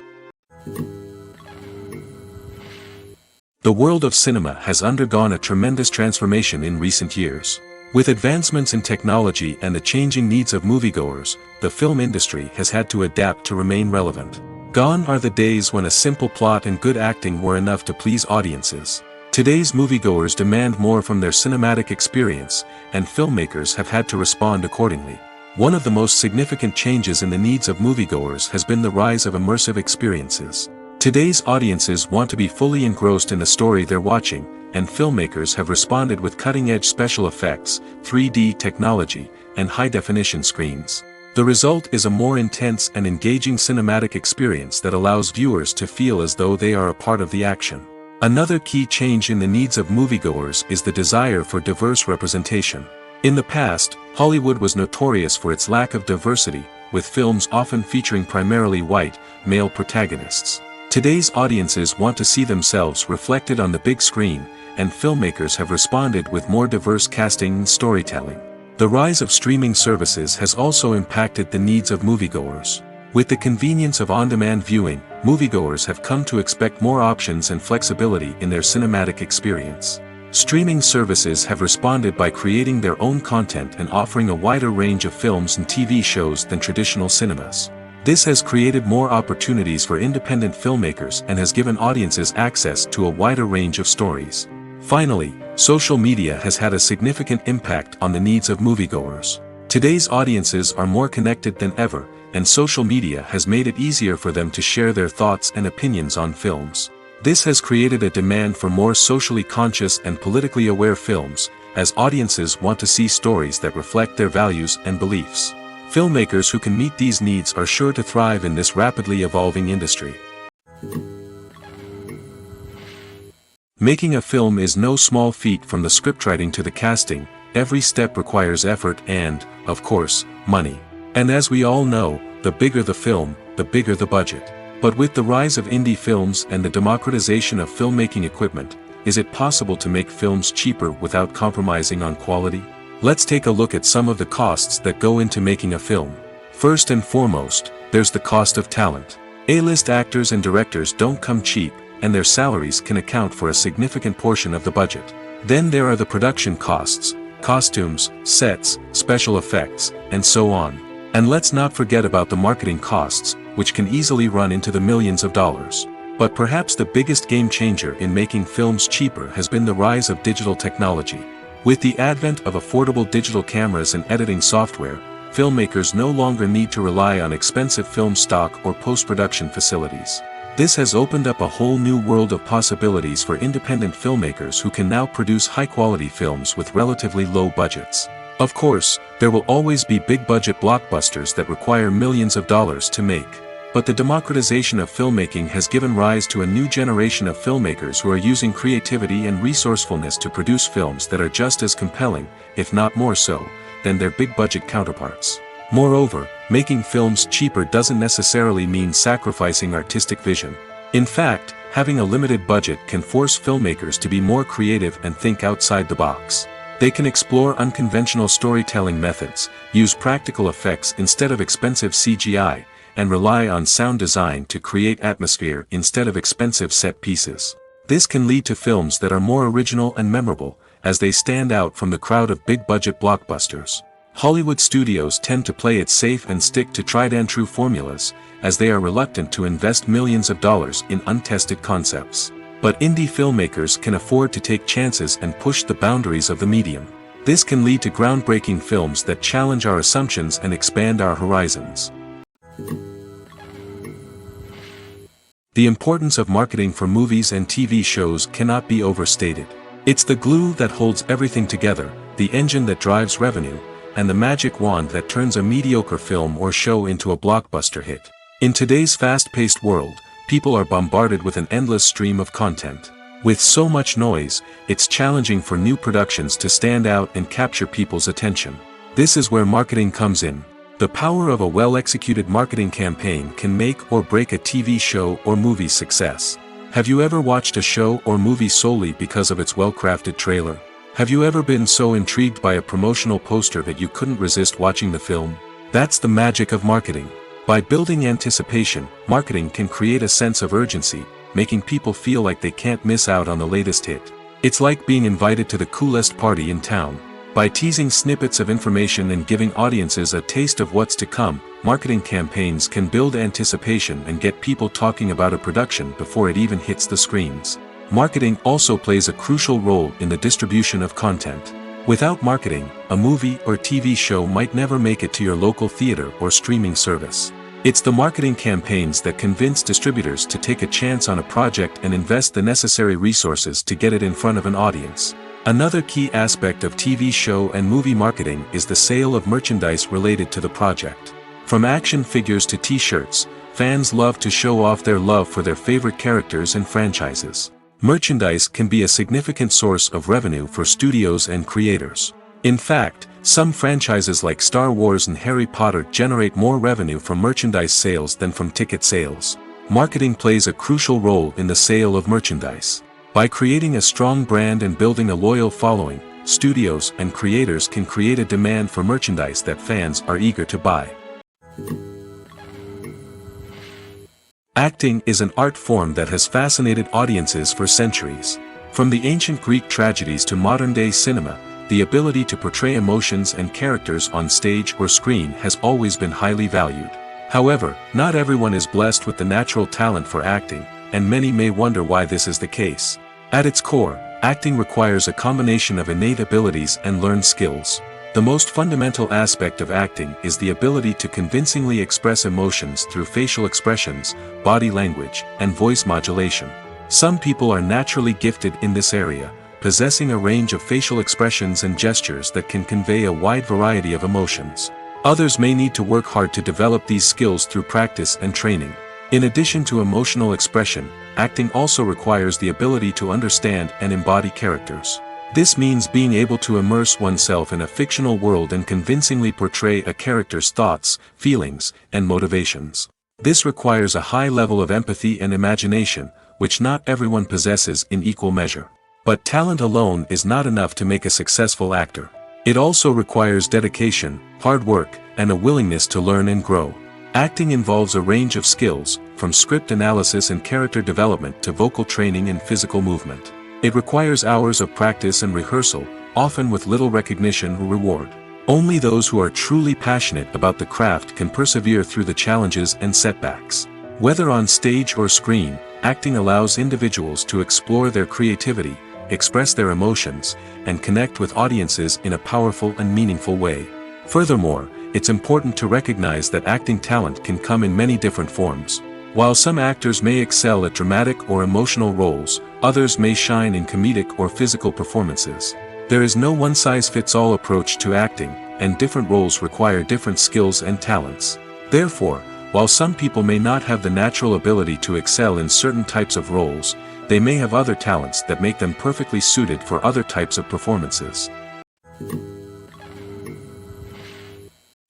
The world of cinema has undergone a tremendous transformation in recent years. With advancements in technology and the changing needs of moviegoers, the film industry has had to adapt to remain relevant. Gone are the days when a simple plot and good acting were enough to please audiences. Today's moviegoers demand more from their cinematic experience, and filmmakers have had to respond accordingly. One of the most significant changes in the needs of moviegoers has been the rise of immersive experiences. Today's audiences want to be fully engrossed in the story they're watching, and filmmakers have responded with cutting-edge special effects, 3D technology, and high-definition screens. The result is a more intense and engaging cinematic experience that allows viewers to feel as though they are a part of the action. Another key change in the needs of moviegoers is the desire for diverse representation. In the past, Hollywood was notorious for its lack of diversity, with films often featuring primarily white, male protagonists. Today's audiences want to see themselves reflected on the big screen, and filmmakers have responded with more diverse casting and storytelling. The rise of streaming services has also impacted the needs of moviegoers. With the convenience of on-demand viewing, moviegoers have come to expect more options and flexibility in their cinematic experience. Streaming services have responded by creating their own content and offering a wider range of films and TV shows than traditional cinemas. This has created more opportunities for independent filmmakers and has given audiences access to a wider range of stories. Finally, social media has had a significant impact on the needs of moviegoers. Today's audiences are more connected than ever, and social media has made it easier for them to share their thoughts and opinions on films. This has created a demand for more socially conscious and politically aware films, as audiences want to see stories that reflect their values and beliefs. Filmmakers who can meet these needs are sure to thrive in this rapidly evolving industry. Making a film is no small feat. From the scriptwriting to the casting, every step requires effort and, of course, money. And as we all know, the bigger the film, the bigger the budget. But with the rise of indie films and the democratization of filmmaking equipment, is it possible to make films cheaper without compromising on quality? Let's take a look at some of the costs that go into making a film. First and foremost, there's the cost of talent. A-list actors and directors don't come cheap, and their salaries can account for a significant portion of the budget. Then there are the production costs, costumes, sets, special effects, and so on. And let's not forget about the marketing costs, which can easily run into the millions of dollars. But perhaps the biggest game changer in making films cheaper has been the rise of digital technology. With the advent of affordable digital cameras and editing software, filmmakers no longer need to rely on expensive film stock or post-production facilities. This has opened up a whole new world of possibilities for independent filmmakers who can now produce high-quality films with relatively low budgets. Of course, there will always be big-budget blockbusters that require millions of dollars to make. But the democratization of filmmaking has given rise to a new generation of filmmakers who are using creativity and resourcefulness to produce films that are just as compelling, if not more so, than their big-budget counterparts. Moreover, making films cheaper doesn't necessarily mean sacrificing artistic vision. In fact, having a limited budget can force filmmakers to be more creative and think outside the box. They can explore unconventional storytelling methods, use practical effects instead of expensive CGI, and rely on sound design to create atmosphere instead of expensive set pieces. This can lead to films that are more original and memorable, as they stand out from the crowd of big-budget blockbusters. Hollywood studios tend to play it safe and stick to tried-and-true formulas, as they are reluctant to invest millions of dollars in untested concepts. But indie filmmakers can afford to take chances and push the boundaries of the medium. This can lead to groundbreaking films that challenge our assumptions and expand our horizons. The importance of marketing for movies and TV shows cannot be overstated. It's the glue that holds everything together, the engine that drives revenue, and the magic wand that turns a mediocre film or show into a blockbuster hit. In today's fast-paced world, people are bombarded with an endless stream of content. With so much noise, it's challenging for new productions to stand out and capture people's attention. This is where marketing comes in. The power of a well-executed marketing campaign can make or break a TV show or movie's success. Have you ever watched a show or movie solely because of its well-crafted trailer? Have you ever been so intrigued by a promotional poster that you couldn't resist watching the film? That's the magic of marketing. By building anticipation, marketing can create a sense of urgency, making people feel like they can't miss out on the latest hit. It's like being invited to the coolest party in town. By teasing snippets of information and giving audiences a taste of what's to come, marketing campaigns can build anticipation and get people talking about a production before it even hits the screens. Marketing also plays a crucial role in the distribution of content. Without marketing, a movie or TV show might never make it to your local theater or streaming service. It's the marketing campaigns that convince distributors to take a chance on a project and invest the necessary resources to get it in front of an audience. Another key aspect of TV show and movie marketing is the sale of merchandise related to the project. From action figures to t-shirts, fans love to show off their love for their favorite characters and franchises. Merchandise can be a significant source of revenue for studios and creators. In fact, some franchises like Star Wars and Harry Potter generate more revenue from merchandise sales than from ticket sales. Marketing plays a crucial role in the sale of merchandise. By creating a strong brand and building a loyal following, studios and creators can create a demand for merchandise that fans are eager to buy. Acting is an art form that has fascinated audiences for centuries. From the ancient Greek tragedies to modern-day cinema, the ability to portray emotions and characters on stage or screen has always been highly valued. However, not everyone is blessed with the natural talent for acting, and many may wonder why this is the case. At its core, acting requires a combination of innate abilities and learned skills. The most fundamental aspect of acting is the ability to convincingly express emotions through facial expressions, body language, and voice modulation. Some people are naturally gifted in this area, possessing a range of facial expressions and gestures that can convey a wide variety of emotions. Others may need to work hard to develop these skills through practice and training. In addition to emotional expression, acting also requires the ability to understand and embody characters. This means being able to immerse oneself in a fictional world and convincingly portray a character's thoughts, feelings, and motivations. This requires a high level of empathy and imagination, which not everyone possesses in equal measure. But talent alone is not enough to make a successful actor. It also requires dedication, hard work, and a willingness to learn and grow. Acting involves a range of skills, from script analysis and character development to vocal training and physical movement. It requires hours of practice and rehearsal, often with little recognition or reward. Only those who are truly passionate about the craft can persevere through the challenges and setbacks. Whether on stage or screen, acting allows individuals to explore their creativity, express their emotions, and connect with audiences in a powerful and meaningful way. Furthermore, it's important to recognize that acting talent can come in many different forms. While some actors may excel at dramatic or emotional roles, others may shine in comedic or physical performances. There is no one-size-fits-all approach to acting, and different roles require different skills and talents. Therefore, while some people may not have the natural ability to excel in certain types of roles, they may have other talents that make them perfectly suited for other types of performances.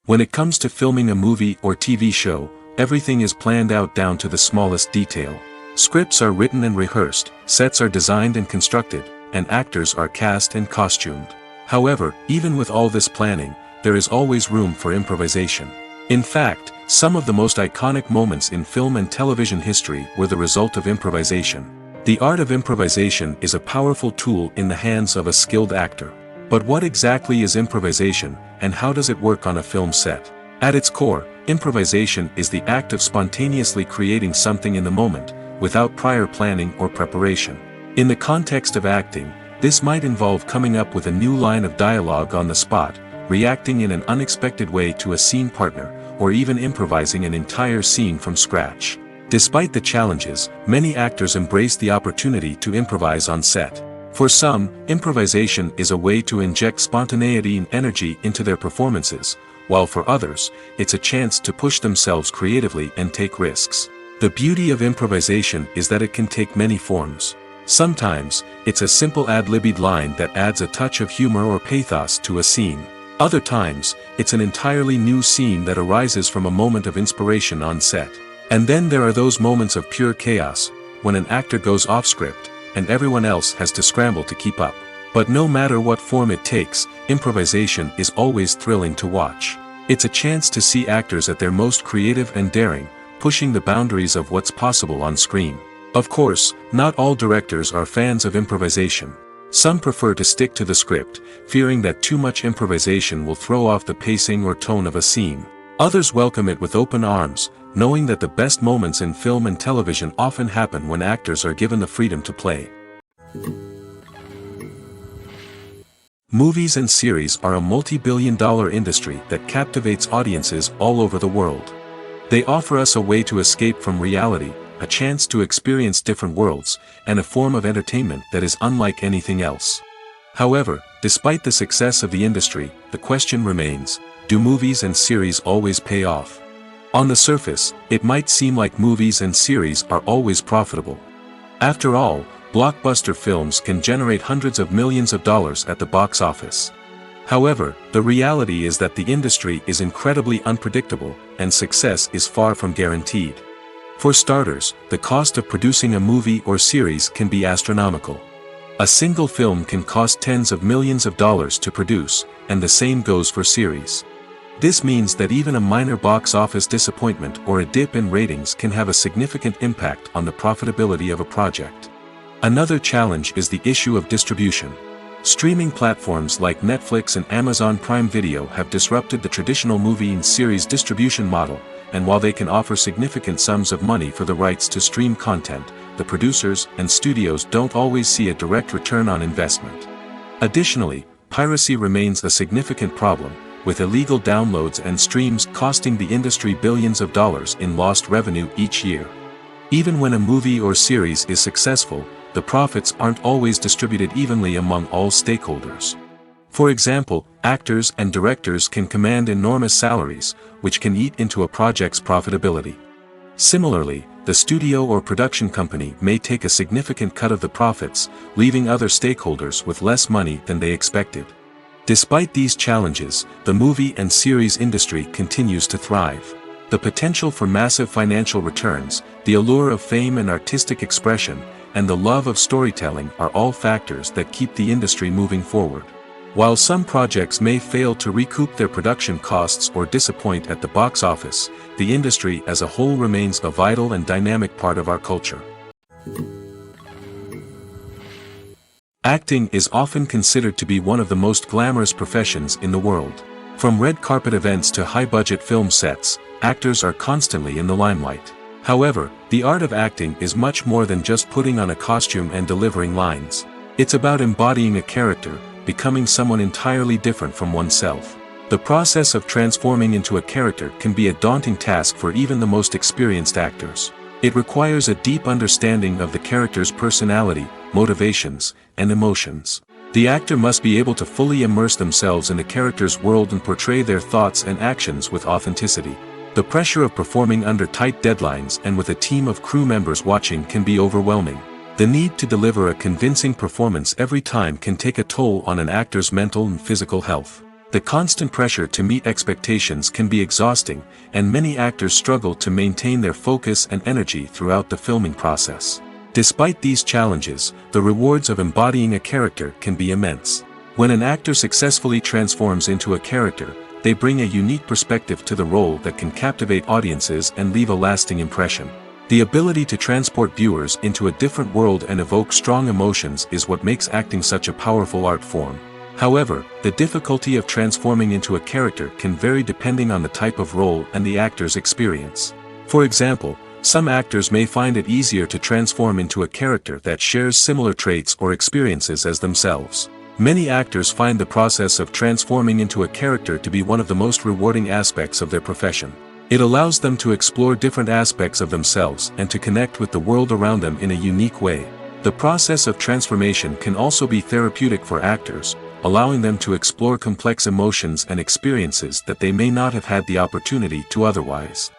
When it comes to filming a movie or TV show, everything is planned out down to the smallest detail. Scripts are written and rehearsed, sets are designed and constructed, and actors are cast and costumed. However, even with all this planning, there is always room for improvisation. In fact, some of the most iconic moments in film and television history were the result of improvisation. The art of improvisation is a powerful tool in the hands of a skilled actor. But what exactly is improvisation, and how does it work on a film set? At its core, improvisation is the act of spontaneously creating something in the moment, without prior planning or preparation. In the context of acting, this might involve coming up with a new line of dialogue on the spot, reacting in an unexpected way to a scene partner, or even improvising an entire scene from scratch. Despite the challenges, many actors embrace the opportunity to improvise on set. For some, improvisation is a way to inject spontaneity and energy into their performances, while for others, it's a chance to push themselves creatively and take risks. The beauty of improvisation is that it can take many forms. Sometimes, it's a simple ad-libbed line that adds a touch of humor or pathos to a scene. Other times, it's an entirely new scene that arises from a moment of inspiration on set. And then there are those moments of pure chaos, when an actor goes off script, and everyone else has to scramble to keep up. But no matter what form it takes, improvisation is always thrilling to watch. It's a chance to see actors at their most creative and daring, pushing the boundaries of what's possible on screen. Of course, not all directors are fans of improvisation. Some prefer to stick to the script, fearing that too much improvisation will throw off the pacing or tone of a scene. Others welcome it with open arms, knowing that the best moments in film and television often happen when actors are given the freedom to play. Movies and series are a multi-billion-dollar industry that captivates audiences all over the world. They offer us a way to escape from reality, a chance to experience different worlds, and a form of entertainment that is unlike anything else. However, despite the success of the industry, the question remains, do movies and series always pay off? On the surface, it might seem like movies and series are always profitable. After all, blockbuster films can generate hundreds of millions of dollars at the box office. However, the reality is that the industry is incredibly unpredictable, and success is far from guaranteed. For starters, the cost of producing a movie or series can be astronomical. A single film can cost tens of millions of dollars to produce, and the same goes for series. This means that even a minor box office disappointment or a dip in ratings can have a significant impact on the profitability of a project. Another challenge is the issue of distribution. Streaming platforms like Netflix and Amazon Prime Video have disrupted the traditional movie and series distribution model, and while they can offer significant sums of money for the rights to stream content, the producers and studios don't always see a direct return on investment. Additionally, piracy remains a significant problem, with illegal downloads and streams costing the industry billions of dollars in lost revenue each year. Even when a movie or series is successful, the profits aren't always distributed evenly among all stakeholders. For example, actors and directors can command enormous salaries, which can eat into a project's profitability. Similarly, the studio or production company may take a significant cut of the profits, leaving other stakeholders with less money than they expected. Despite these challenges, the movie and series industry continues to thrive. The potential for massive financial returns, the allure of fame and artistic expression, and the love of storytelling are all factors that keep the industry moving forward. While some projects may fail to recoup their production costs or disappoint at the box office, the industry as a whole remains a vital and dynamic part of our culture. Acting is often considered to be one of the most glamorous professions in the world. From red carpet events to high-budget film sets, actors are constantly in the limelight. However, the art of acting is much more than just putting on a costume and delivering lines. It's about embodying a character, becoming someone entirely different from oneself. The process of transforming into a character can be a daunting task for even the most experienced actors. It requires a deep understanding of the character's personality, motivations, and emotions. The actor must be able to fully immerse themselves in the character's world and portray their thoughts and actions with authenticity. The pressure of performing under tight deadlines and with a team of crew members watching can be overwhelming. The need to deliver a convincing performance every time can take a toll on an actor's mental and physical health. The constant pressure to meet expectations can be exhausting, and many actors struggle to maintain their focus and energy throughout the filming process. Despite these challenges, the rewards of embodying a character can be immense. When an actor successfully transforms into a character, they bring a unique perspective to the role that can captivate audiences and leave a lasting impression. The ability to transport viewers into a different world and evoke strong emotions is what makes acting such a powerful art form. However, the difficulty of transforming into a character can vary depending on the type of role and the actor's experience. For example, some actors may find it easier to transform into a character that shares similar traits or experiences as themselves. Many actors find the process of transforming into a character to be one of the most rewarding aspects of their profession. It allows them to explore different aspects of themselves and to connect with the world around them in a unique way. The process of transformation can also be therapeutic for actors, allowing them to explore complex emotions and experiences that they may not have had the opportunity to otherwise.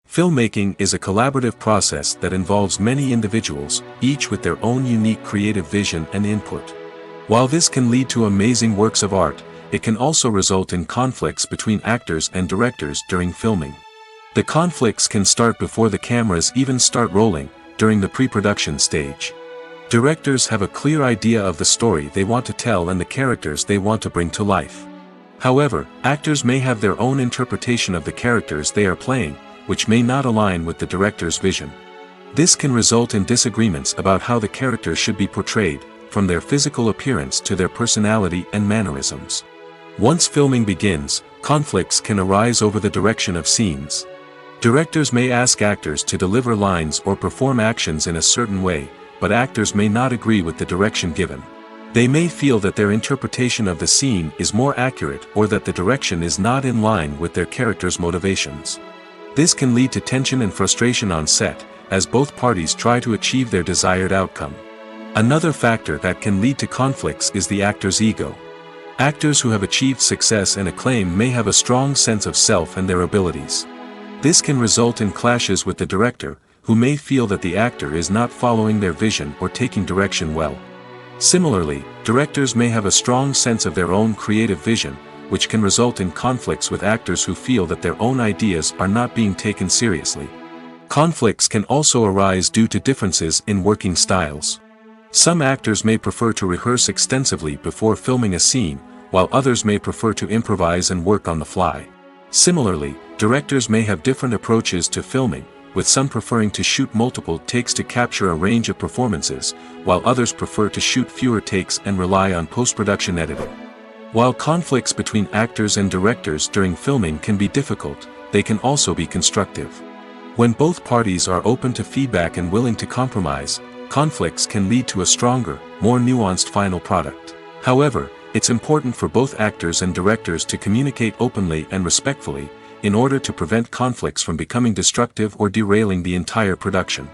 Filmmaking is a collaborative process that involves many individuals, each with their own unique creative vision and input. While this can lead to amazing works of art, it can also result in conflicts between actors and directors during filming. The conflicts can start before the cameras even start rolling, during the pre-production stage. Directors have a clear idea of the story they want to tell and the characters they want to bring to life. However, actors may have their own interpretation of the characters they are playing, which may not align with the director's vision. This can result in disagreements about how the characters should be portrayed, from their physical appearance to their personality and mannerisms. Once filming begins, conflicts can arise over the direction of scenes. Directors may ask actors to deliver lines or perform actions in a certain way, but actors may not agree with the direction given. They may feel that their interpretation of the scene is more accurate or that the direction is not in line with their character's motivations. This can lead to tension and frustration on set, as both parties try to achieve their desired outcome. Another factor that can lead to conflicts is the actor's ego. Actors who have achieved success and acclaim may have a strong sense of self and their abilities. This can result in clashes with the director, who may feel that the actor is not following their vision or taking direction well. Similarly, directors may have a strong sense of their own creative vision, which can result in conflicts with actors who feel that their own ideas are not being taken seriously. Conflicts can also arise due to differences in working styles. Some actors may prefer to rehearse extensively before filming a scene, while others may prefer to improvise and work on the fly. Similarly, directors may have different approaches to filming, with some preferring to shoot multiple takes to capture a range of performances, while others prefer to shoot fewer takes and rely on post-production editing. While conflicts between actors and directors during filming can be difficult, they can also be constructive. When both parties are open to feedback and willing to compromise, conflicts can lead to a stronger, more nuanced final product. However, it's important for both actors and directors to communicate openly and respectfully, in order to prevent conflicts from becoming destructive or derailing the entire production.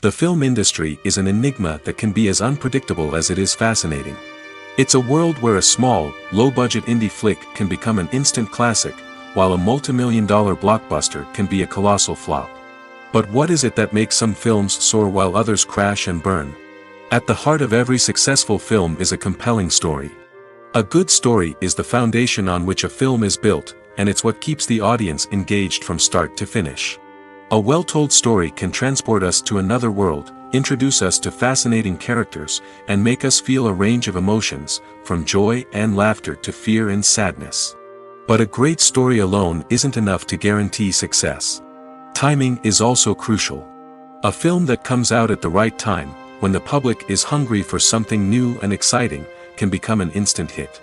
The film industry is an enigma that can be as unpredictable as it is fascinating. It's a world where a small, low-budget indie flick can become an instant classic, while a multi-million-dollar blockbuster can be a colossal flop. But what is it that makes some films soar while others crash and burn? At the heart of every successful film is a compelling story. A good story is the foundation on which a film is built, and it's what keeps the audience engaged from start to finish. A well-told story can transport us to another world, introduce us to fascinating characters, and make us feel a range of emotions, from joy and laughter to fear and sadness. But a great story alone isn't enough to guarantee success. Timing is also crucial. A film that comes out at the right time, when the public is hungry for something new and exciting, can become an instant hit.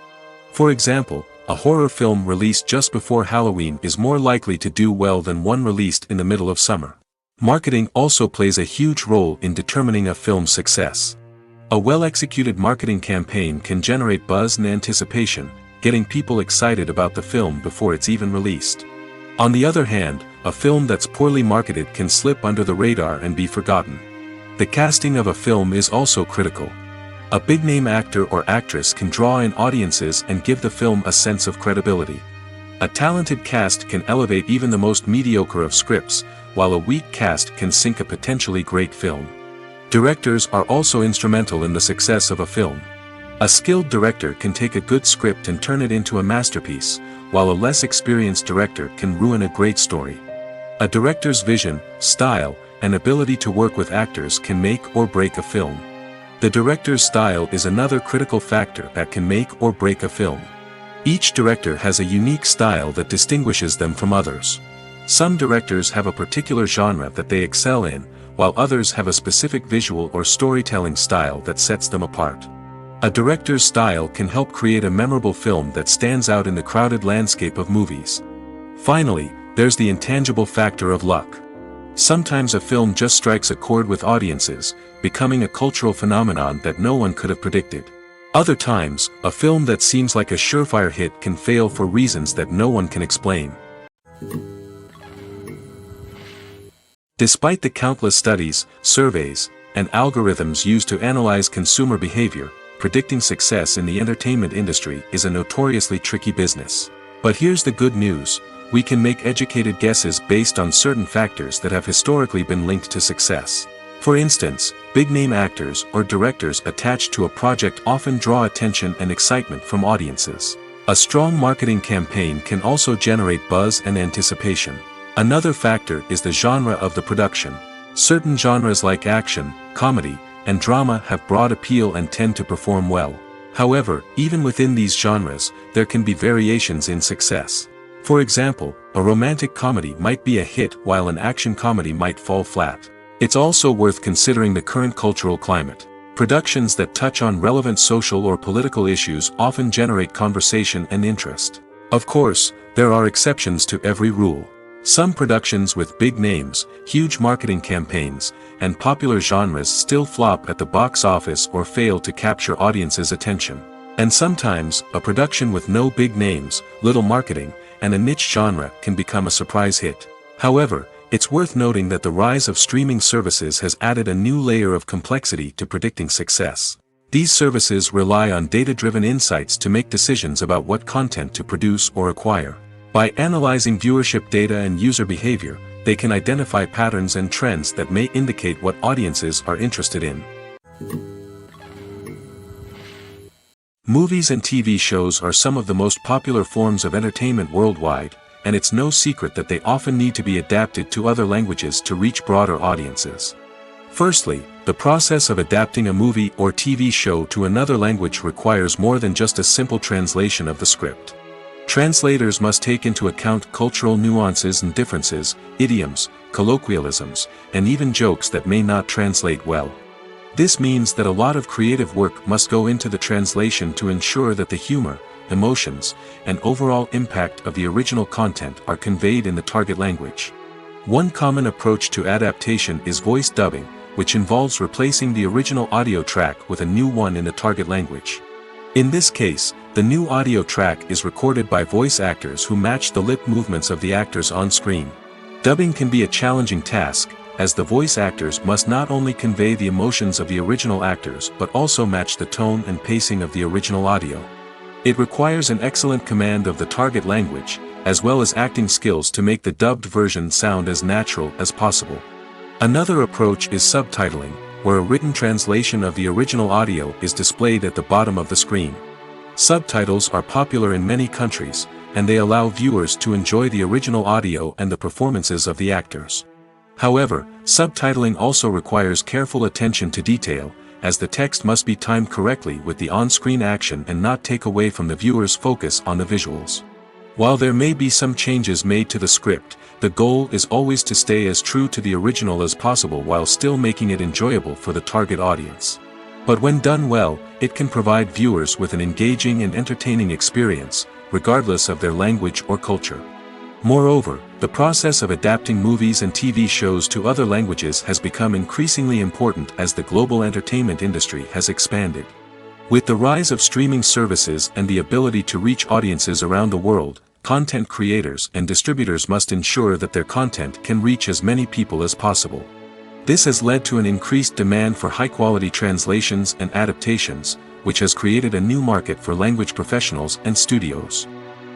For example, a horror film released just before Halloween is more likely to do well than one released in the middle of summer. Marketing also plays a huge role in determining a film's success. A well-executed marketing campaign can generate buzz and anticipation, getting people excited about the film before it's even released. On the other hand, a film that's poorly marketed can slip under the radar and be forgotten. The casting of a film is also critical. A big-name actor or actress can draw in audiences and give the film a sense of credibility. A talented cast can elevate even the most mediocre of scripts, while a weak cast can sink a potentially great film. Directors are also instrumental in the success of a film. A skilled director can take a good script and turn it into a masterpiece, while a less experienced director can ruin a great story. A director's vision, style, and ability to work with actors can make or break a film. The director's style is another critical factor that can make or break a film. Each director has a unique style that distinguishes them from others. Some directors have a particular genre that they excel in, while others have a specific visual or storytelling style that sets them apart. A director's style can help create a memorable film that stands out in the crowded landscape of movies. Finally, there's the intangible factor of luck. Sometimes a film just strikes a chord with audiences, becoming a cultural phenomenon that no one could have predicted. Other times, a film that seems like a surefire hit can fail for reasons that no one can explain. Despite the countless studies, surveys, and algorithms used to analyze consumer behavior, predicting success in the entertainment industry is a notoriously tricky business. But here's the good news: we can make educated guesses based on certain factors that have historically been linked to success. For instance, big-name actors or directors attached to a project often draw attention and excitement from audiences. A strong marketing campaign can also generate buzz and anticipation. Another factor is the genre of the production. Certain genres like action, comedy, and drama have broad appeal and tend to perform well. However, even within these genres, there can be variations in success. For example, a romantic comedy might be a hit while an action comedy might fall flat. It's also worth considering the current cultural climate. Productions that touch on relevant social or political issues often generate conversation and interest. Of course, there are exceptions to every rule. Some productions with big names, huge marketing campaigns, and popular genres still flop at the box office or fail to capture audiences' attention. And sometimes, a production with no big names, little marketing, and a niche genre can become a surprise hit. However, it's worth noting that the rise of streaming services has added a new layer of complexity to predicting success. These services rely on data-driven insights to make decisions about what content to produce or acquire. By analyzing viewership data and user behavior, they can identify patterns and trends that may indicate what audiences are interested in. Movies and TV shows are some of the most popular forms of entertainment worldwide, and it's no secret that they often need to be adapted to other languages to reach broader audiences. Firstly, the process of adapting a movie or TV show to another language requires more than just a simple translation of the script. Translators must take into account cultural nuances and differences, idioms, colloquialisms, and even jokes that may not translate well. This means that a lot of creative work must go into the translation to ensure that the humor, emotions, and overall impact of the original content are conveyed in the target language. One common approach to adaptation is voice dubbing, which involves replacing the original audio track with a new one in the target language. In this case, the new audio track is recorded by voice actors who match the lip movements of the actors on screen. Dubbing can be a challenging task, as the voice actors must not only convey the emotions of the original actors but also match the tone and pacing of the original audio. It requires an excellent command of the target language, as well as acting skills to make the dubbed version sound as natural as possible. Another approach is subtitling, where a written translation of the original audio is displayed at the bottom of the screen. Subtitles are popular in many countries, and they allow viewers to enjoy the original audio and the performances of the actors. However, subtitling also requires careful attention to detail, as the text must be timed correctly with the on-screen action and not take away from the viewer's focus on the visuals. While there may be some changes made to the script, the goal is always to stay as true to the original as possible while still making it enjoyable for the target audience. But when done well, it can provide viewers with an engaging and entertaining experience, regardless of their language or culture. Moreover, the process of adapting movies and TV shows to other languages has become increasingly important as the global entertainment industry has expanded. With the rise of streaming services and the ability to reach audiences around the world, content creators and distributors must ensure that their content can reach as many people as possible. This has led to an increased demand for high-quality translations and adaptations, which has created a new market for language professionals and studios.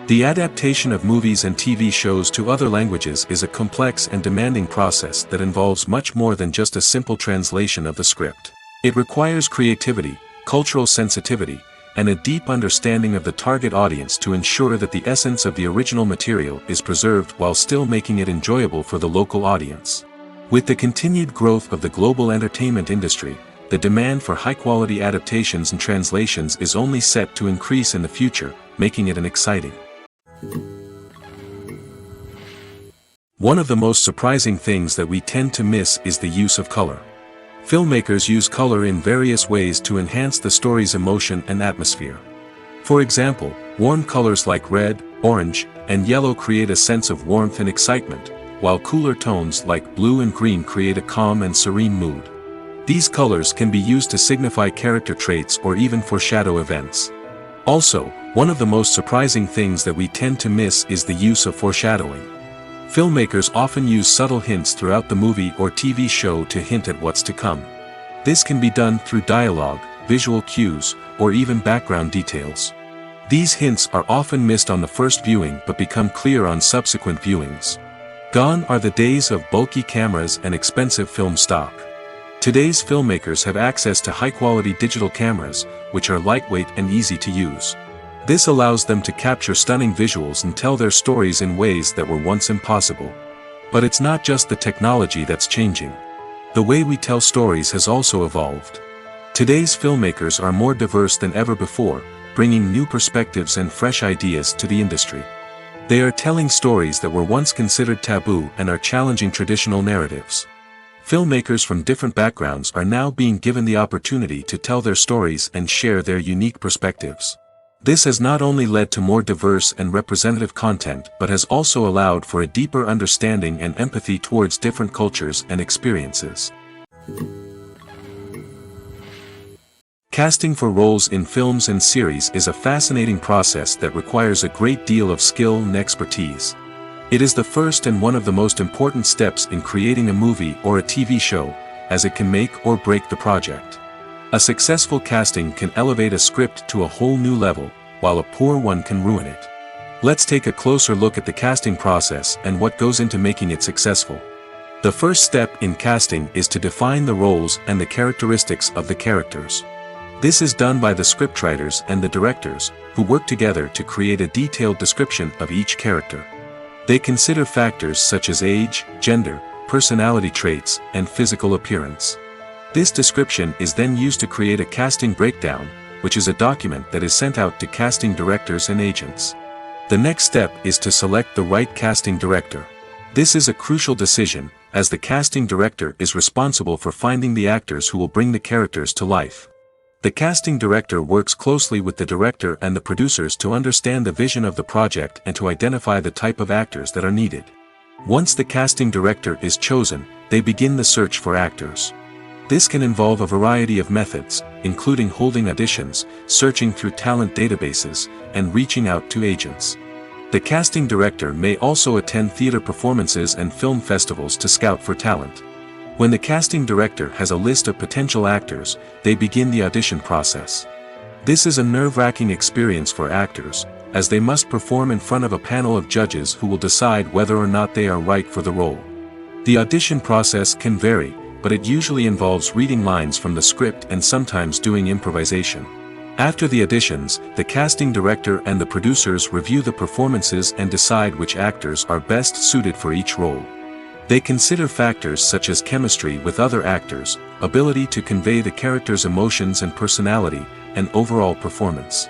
The adaptation of movies and TV shows to other languages is a complex and demanding process that involves much more than just a simple translation of the script. It requires creativity, cultural sensitivity, and a deep understanding of the target audience to ensure that the essence of the original material is preserved while still making it enjoyable for the local audience. With the continued growth of the global entertainment industry, the demand for high-quality adaptations and translations is only set to increase in the future, making it an exciting. One of the most surprising things that we tend to miss is the use of color. Filmmakers use color in various ways to enhance the story's emotion and atmosphere. For example, warm colors like red, orange, and yellow create a sense of warmth and excitement, while cooler tones like blue and green create a calm and serene mood. These colors can be used to signify character traits or even foreshadow events. Also, one of the most surprising things that we tend to miss is the use of foreshadowing. Filmmakers often use subtle hints throughout the movie or TV show to hint at what's to come. This can be done through dialogue, visual cues, or even background details. These hints are often missed on the first viewing but become clear on subsequent viewings. Gone are the days of bulky cameras and expensive film stock. Today's filmmakers have access to high-quality digital cameras, which are lightweight and easy to use. This allows them to capture stunning visuals and tell their stories in ways that were once impossible. But it's not just the technology that's changing. The way we tell stories has also evolved. Today's filmmakers are more diverse than ever before, bringing new perspectives and fresh ideas to the industry. They are telling stories that were once considered taboo and are challenging traditional narratives. Filmmakers from different backgrounds are now being given the opportunity to tell their stories and share their unique perspectives. This has not only led to more diverse and representative content but has also allowed for a deeper understanding and empathy towards different cultures and experiences. Casting for roles in films and series is a fascinating process that requires a great deal of skill and expertise. It is the first and one of the most important steps in creating a movie or a TV show, as it can make or break the project. A successful casting can elevate a script to a whole new level, while a poor one can ruin it. Let's take a closer look at the casting process and what goes into making it successful. The first step in casting is to define the roles and the characteristics of the characters. This is done by the scriptwriters and the directors, who work together to create a detailed description of each character. They consider factors such as age, gender, personality traits, and physical appearance. This description is then used to create a casting breakdown, which is a document that is sent out to casting directors and agents. The next step is to select the right casting director. This is a crucial decision, as the casting director is responsible for finding the actors who will bring the characters to life. The casting director works closely with the director and the producers to understand the vision of the project and to identify the type of actors that are needed. Once the casting director is chosen, they begin the search for actors. This can involve a variety of methods, including holding auditions, searching through talent databases, and reaching out to agents. The casting director may also attend theater performances and film festivals to scout for talent. When the casting director has a list of potential actors, they begin the audition process. This is a nerve-wracking experience for actors, as they must perform in front of a panel of judges who will decide whether or not they are right for the role. The audition process can vary, but it usually involves reading lines from the script and sometimes doing improvisation. After the auditions, the casting director and the producers review the performances and decide which actors are best suited for each role. They consider factors such as chemistry with other actors, ability to convey the character's emotions and personality, and overall performance.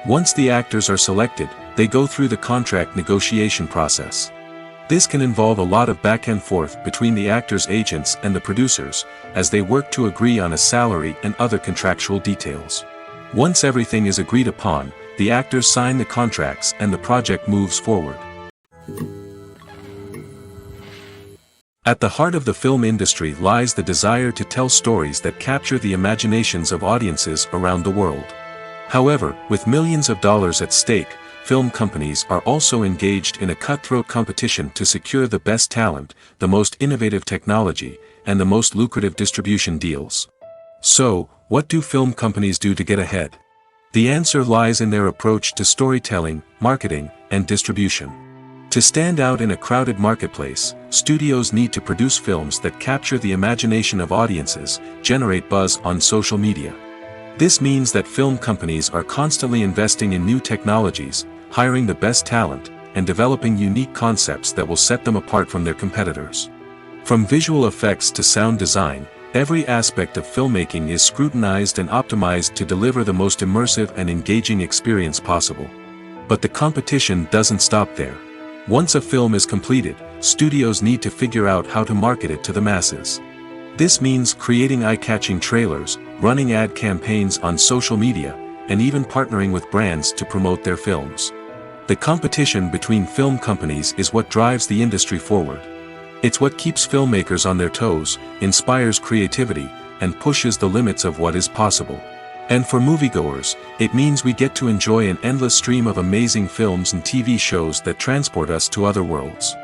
Once the actors are selected, they go through the contract negotiation process. This can involve a lot of back and forth between the actors' agents and the producers, as they work to agree on a salary and other contractual details. Once everything is agreed upon, the actors sign the contracts and the project moves forward. At the heart of the film industry lies the desire to tell stories that capture the imaginations of audiences around the world. However, with millions of dollars at stake, film companies are also engaged in a cutthroat competition to secure the best talent, the most innovative technology, and the most lucrative distribution deals. So, what do film companies do to get ahead? The answer lies in their approach to storytelling, marketing, and distribution. To stand out in a crowded marketplace, studios need to produce films that capture the imagination of audiences, generate buzz on social media. This means that film companies are constantly investing in new technologies, hiring the best talent, and developing unique concepts that will set them apart from their competitors. From visual effects to sound design, every aspect of filmmaking is scrutinized and optimized to deliver the most immersive and engaging experience possible. But the competition doesn't stop there. Once a film is completed, studios need to figure out how to market it to the masses. This means creating eye-catching trailers, running ad campaigns on social media, and even partnering with brands to promote their films. The competition between film companies is what drives the industry forward. It's what keeps filmmakers on their toes, inspires creativity, and pushes the limits of what is possible. And for moviegoers, it means we get to enjoy an endless stream of amazing films and TV shows that transport us to other worlds.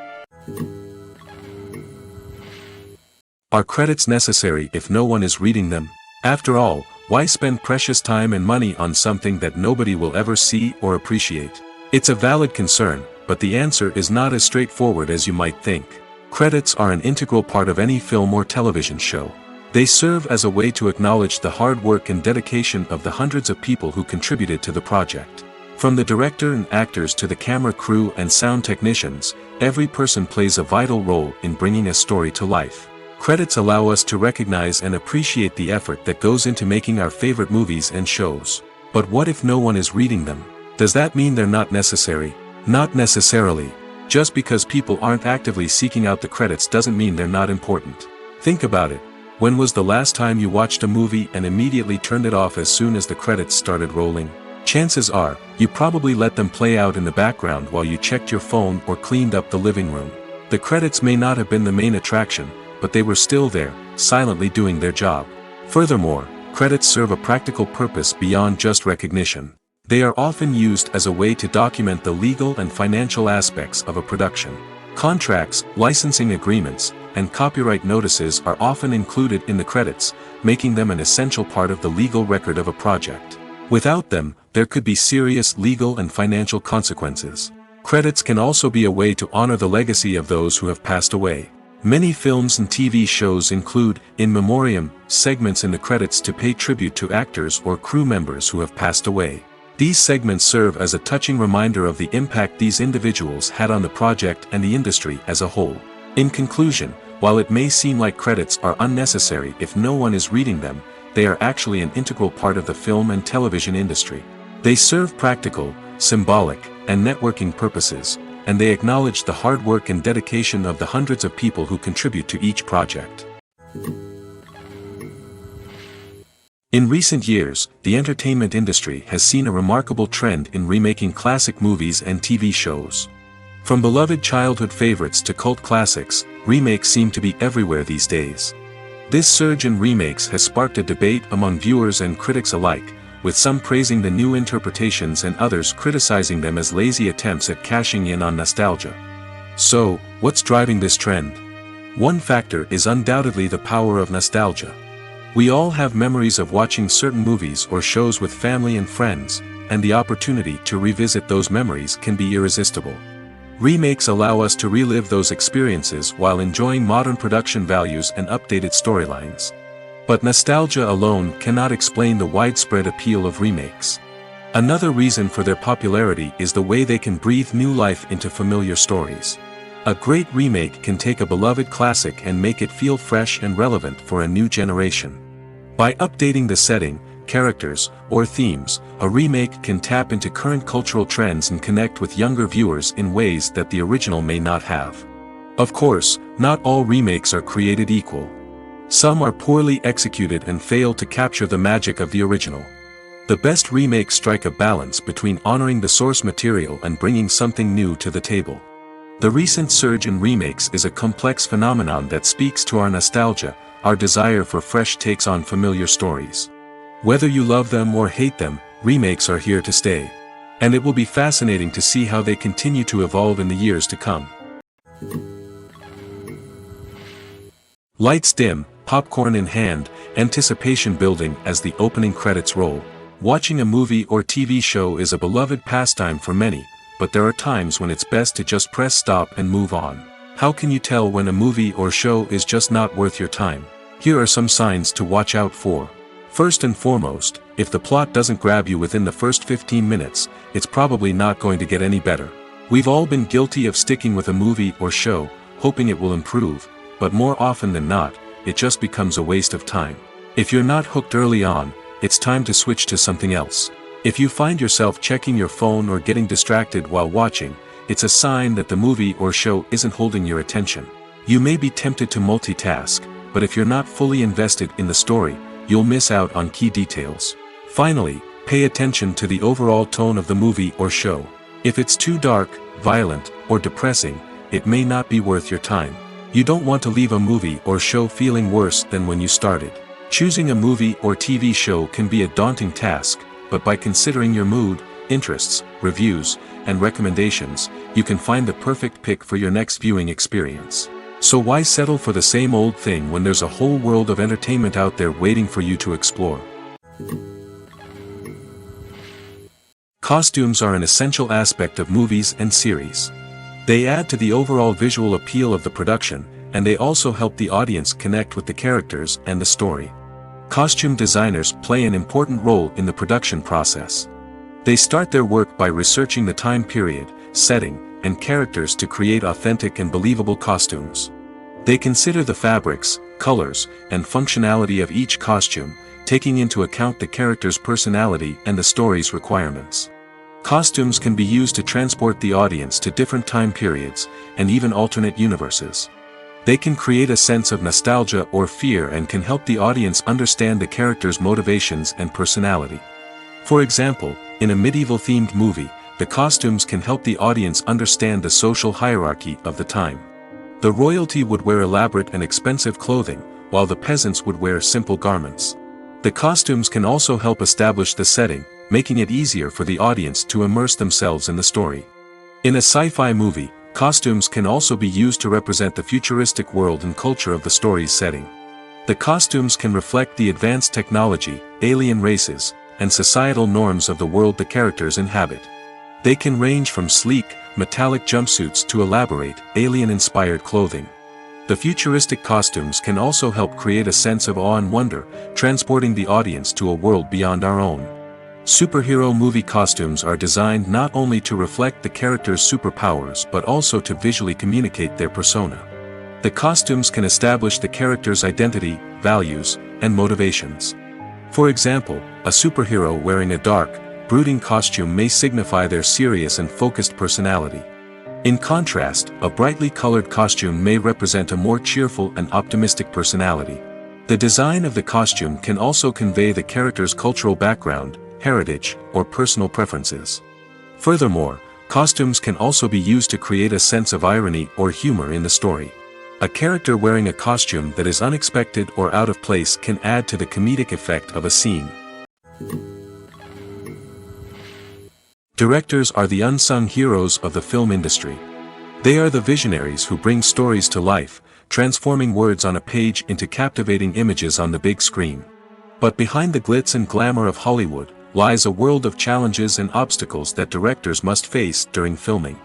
Are credits necessary if no one is reading them? After all, why spend precious time and money on something that nobody will ever see or appreciate? It's a valid concern, but the answer is not as straightforward as you might think. Credits are an integral part of any film or television show. They serve as a way to acknowledge the hard work and dedication of the hundreds of people who contributed to the project. From the director and actors to the camera crew and sound technicians, every person plays a vital role in bringing a story to life. Credits allow us to recognize and appreciate the effort that goes into making our favorite movies and shows. But what if no one is reading them? Does that mean they're not necessary? Not necessarily. Just because people aren't actively seeking out the credits doesn't mean they're not important. Think about it. When was the last time you watched a movie and immediately turned it off as soon as the credits started rolling? Chances are, you probably let them play out in the background while you checked your phone or cleaned up the living room. The credits may not have been the main attraction, but they were still there, silently doing their job. Furthermore, credits serve a practical purpose beyond just recognition. They are often used as a way to document the legal and financial aspects of a production. Contracts, licensing agreements, and copyright notices are often included in the credits, making them an essential part of the legal record of a project. Without them, there could be serious legal and financial consequences. Credits can also be a way to honor the legacy of those who have passed away. Many films and TV shows include, in memoriam, segments in the credits to pay tribute to actors or crew members who have passed away. These segments serve as a touching reminder of the impact these individuals had on the project and the industry as a whole. In conclusion, while it may seem like credits are unnecessary if no one is reading them, they are actually an integral part of the film and television industry. They serve practical, symbolic, and networking purposes, and they acknowledge the hard work and dedication of the hundreds of people who contribute to each project. In recent years, the entertainment industry has seen a remarkable trend in remaking classic movies and TV shows. From beloved childhood favorites to cult classics, remakes seem to be everywhere these days. This surge in remakes has sparked a debate among viewers and critics alike, with some praising the new interpretations and others criticizing them as lazy attempts at cashing in on nostalgia. So, what's driving this trend? One factor is undoubtedly the power of nostalgia. We all have memories of watching certain movies or shows with family and friends, and the opportunity to revisit those memories can be irresistible. Remakes allow us to relive those experiences while enjoying modern production values and updated storylines. But nostalgia alone cannot explain the widespread appeal of remakes. Another reason for their popularity is the way they can breathe new life into familiar stories. A great remake can take a beloved classic and make it feel fresh and relevant for a new generation. By updating the setting, characters, or themes, a remake can tap into current cultural trends and connect with younger viewers in ways that the original may not have. Of course, not all remakes are created equal. Some are poorly executed and fail to capture the magic of the original. The best remakes strike a balance between honoring the source material and bringing something new to the table. The recent surge in remakes is a complex phenomenon that speaks to our nostalgia, our desire for fresh takes on familiar stories. Whether you love them or hate them, remakes are here to stay. And it will be fascinating to see how they continue to evolve in the years to come. Lights dim, popcorn in hand, anticipation building as the opening credits roll. Watching a movie or TV show is a beloved pastime for many, but there are times when it's best to just press stop and move on. How can you tell when a movie or show is just not worth your time? Here are some signs to watch out for. First and foremost, if the plot doesn't grab you within the first 15 minutes, it's probably not going to get any better. We've all been guilty of sticking with a movie or show, hoping it will improve, but more often than not, it just becomes a waste of time. If you're not hooked early on, it's time to switch to something else. If you find yourself checking your phone or getting distracted while watching, it's a sign that the movie or show isn't holding your attention. You may be tempted to multitask, but if you're not fully invested in the story, you'll miss out on key details. Finally, pay attention to the overall tone of the movie or show. If it's too dark, violent, or depressing, it may not be worth your time. You don't want to leave a movie or show feeling worse than when you started. Choosing a movie or TV show can be a daunting task, but by considering your mood, interests, reviews, and recommendations, you can find the perfect pick for your next viewing experience. So why settle for the same old thing when there's a whole world of entertainment out there waiting for you to explore? Costumes are an essential aspect of movies and series. They add to the overall visual appeal of the production, and they also help the audience connect with the characters and the story. Costume designers play an important role in the production process. They start their work by researching the time period, setting, and characters to create authentic and believable costumes. They consider the fabrics, colors, and functionality of each costume, taking into account the character's personality and the story's requirements. Costumes can be used to transport the audience to different time periods, and even alternate universes. They can create a sense of nostalgia or fear and can help the audience understand the character's motivations and personality. For example, in a medieval-themed movie, the costumes can help the audience understand the social hierarchy of the time. The royalty would wear elaborate and expensive clothing, while the peasants would wear simple garments. The costumes can also help establish the setting, making it easier for the audience to immerse themselves in the story. In a sci-fi movie, costumes can also be used to represent the futuristic world and culture of the story's setting. The costumes can reflect the advanced technology, alien races, and societal norms of the world the characters inhabit. They can range from sleek, metallic jumpsuits to elaborate, alien-inspired clothing. The futuristic costumes can also help create a sense of awe and wonder, transporting the audience to a world beyond our own. Superhero movie costumes are designed not only to reflect the character's superpowers but also to visually communicate their persona. The costumes can establish the character's identity, values, and motivations. For example, a superhero wearing a dark, brooding costume may signify their serious and focused personality. In contrast, a brightly colored costume may represent a more cheerful and optimistic personality. The design of the costume can also convey the character's cultural background, heritage, or personal preferences. Furthermore, costumes can also be used to create a sense of irony or humor in the story. A character wearing a costume that is unexpected or out of place can add to the comedic effect of a scene. Directors are the unsung heroes of the film industry. They are the visionaries who bring stories to life, transforming words on a page into captivating images on the big screen. But behind the glitz and glamour of Hollywood lies a world of challenges and obstacles that directors must face during filming.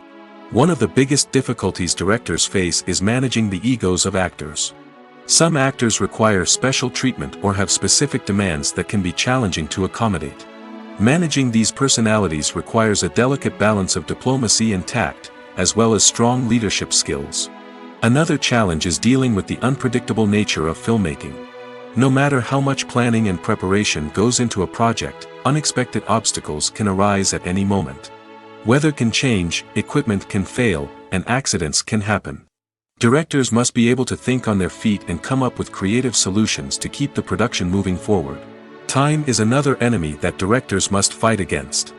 One of the biggest difficulties directors face is managing the egos of actors. Some actors require special treatment or have specific demands that can be challenging to accommodate. Managing these personalities requires a delicate balance of diplomacy and tact, as well as strong leadership skills. Another challenge is dealing with the unpredictable nature of filmmaking. No matter how much planning and preparation goes into a project, unexpected obstacles can arise at any moment. Weather can change, equipment can fail, and accidents can happen. Directors must be able to think on their feet and come up with creative solutions to keep the production moving forward. Time is another enemy that directors must fight against.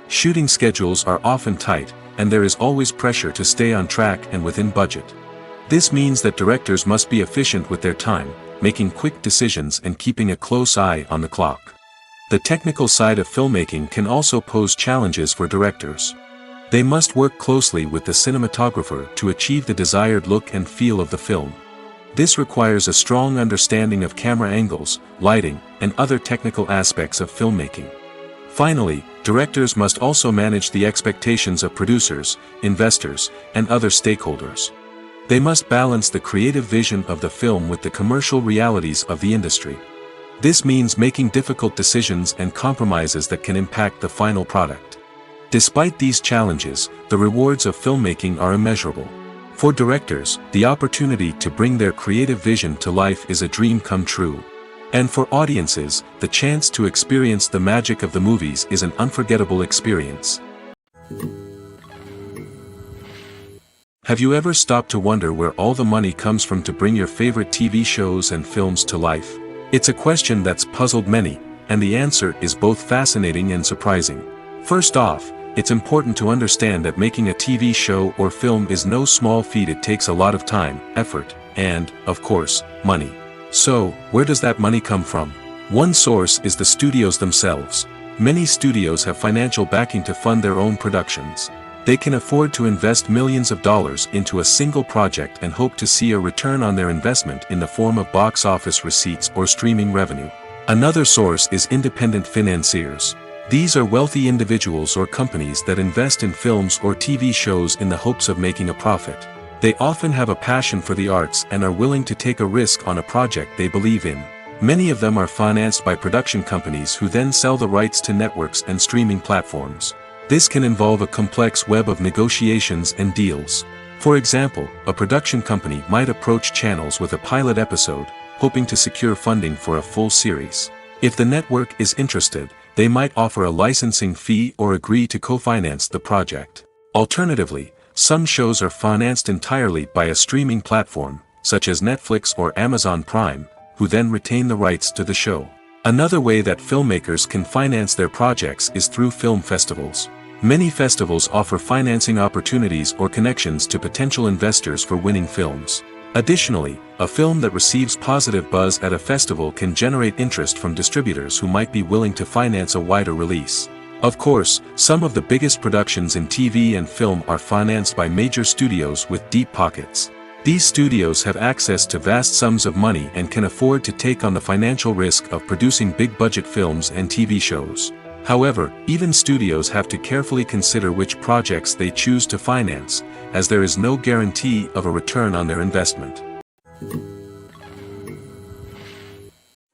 Shooting schedules are often tight, and there is always pressure to stay on track and within budget. This means that directors must be efficient with their time, making quick decisions and keeping a close eye on the clock. The technical side of filmmaking can also pose challenges for directors. They must work closely with the cinematographer to achieve the desired look and feel of the film. This requires a strong understanding of camera angles, lighting, and other technical aspects of filmmaking. Finally, directors must also manage the expectations of producers, investors, and other stakeholders. They must balance the creative vision of the film with the commercial realities of the industry. This means making difficult decisions and compromises that can impact the final product. Despite these challenges, the rewards of filmmaking are immeasurable. For directors, the opportunity to bring their creative vision to life is a dream come true. And for audiences, the chance to experience the magic of the movies is an unforgettable experience. Have you ever stopped to wonder where all the money comes from to bring your favorite TV shows and films to life? It's a question that's puzzled many, and the answer is both fascinating and surprising. First off, it's important to understand that making a TV show or film is no small feat. It takes a lot of time, effort, and, of course, money. So, where does that money come from? One source is the studios themselves. Many studios have financial backing to fund their own productions. They can afford to invest millions of dollars into a single project and hope to see a return on their investment in the form of box office receipts or streaming revenue. Another source is independent financiers. These are wealthy individuals or companies that invest in films or TV shows in the hopes of making a profit. They often have a passion for the arts and are willing to take a risk on a project they believe in. Many of them are financed by production companies who then sell the rights to networks and streaming platforms. This can involve a complex web of negotiations and deals. For example, a production company might approach channels with a pilot episode, hoping to secure funding for a full series. If the network is interested, they might offer a licensing fee or agree to co-finance the project. Alternatively, some shows are financed entirely by a streaming platform, such as Netflix or Amazon Prime, who then retain the rights to the show. Another way that filmmakers can finance their projects is through film festivals. Many festivals offer financing opportunities or connections to potential investors for winning films. Additionally, a film that receives positive buzz at a festival can generate interest from distributors who might be willing to finance a wider release. Of course, some of the biggest productions in TV and film are financed by major studios with deep pockets. These studios have access to vast sums of money and can afford to take on the financial risk of producing big-budget films and TV shows. However, even studios have to carefully consider which projects they choose to finance, as there is no guarantee of a return on their investment.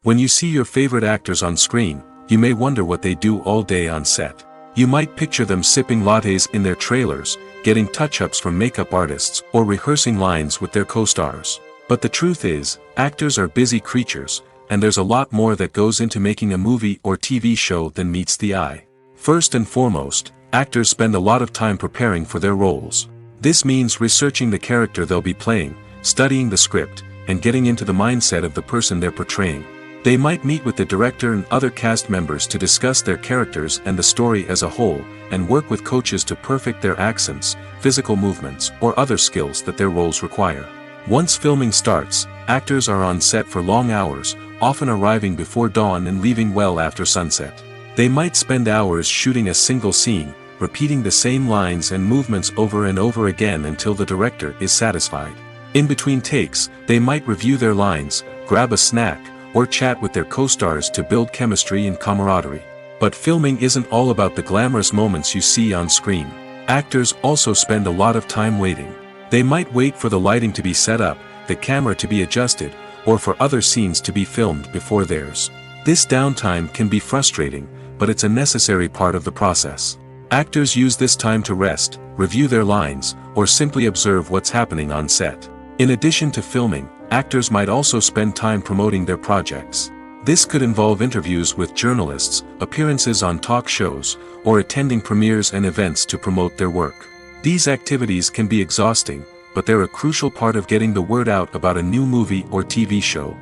When you see your favorite actors on screen, you may wonder what they do all day on set. You might picture them sipping lattes in their trailers, getting touch-ups from makeup artists, or rehearsing lines with their co-stars. But the truth is, actors are busy creatures, and there's a lot more that goes into making a movie or TV show than meets the eye. First and foremost, actors spend a lot of time preparing for their roles. This means researching the character they'll be playing, studying the script, and getting into the mindset of the person they're portraying. They might meet with the director and other cast members to discuss their characters and the story as a whole, and work with coaches to perfect their accents, physical movements, or other skills that their roles require. Once filming starts, actors are on set for long hours, often arriving before dawn and leaving well after sunset. They might spend hours shooting a single scene, repeating the same lines and movements over and over again until the director is satisfied. In between takes, they might review their lines, grab a snack, or chat with their co-stars to build chemistry and camaraderie. But filming isn't all about the glamorous moments you see on screen. Actors also spend a lot of time waiting. They might wait for the lighting to be set up, the camera to be adjusted, or for other scenes to be filmed before theirs. This downtime can be frustrating, but it's a necessary part of the process. Actors use this time to rest, review their lines, or simply observe what's happening on set. In addition to filming, actors might also spend time promoting their projects. This could involve interviews with journalists, appearances on talk shows, or attending premieres and events to promote their work. These activities can be exhausting, but they're a crucial part of getting the word out about a new movie or TV show.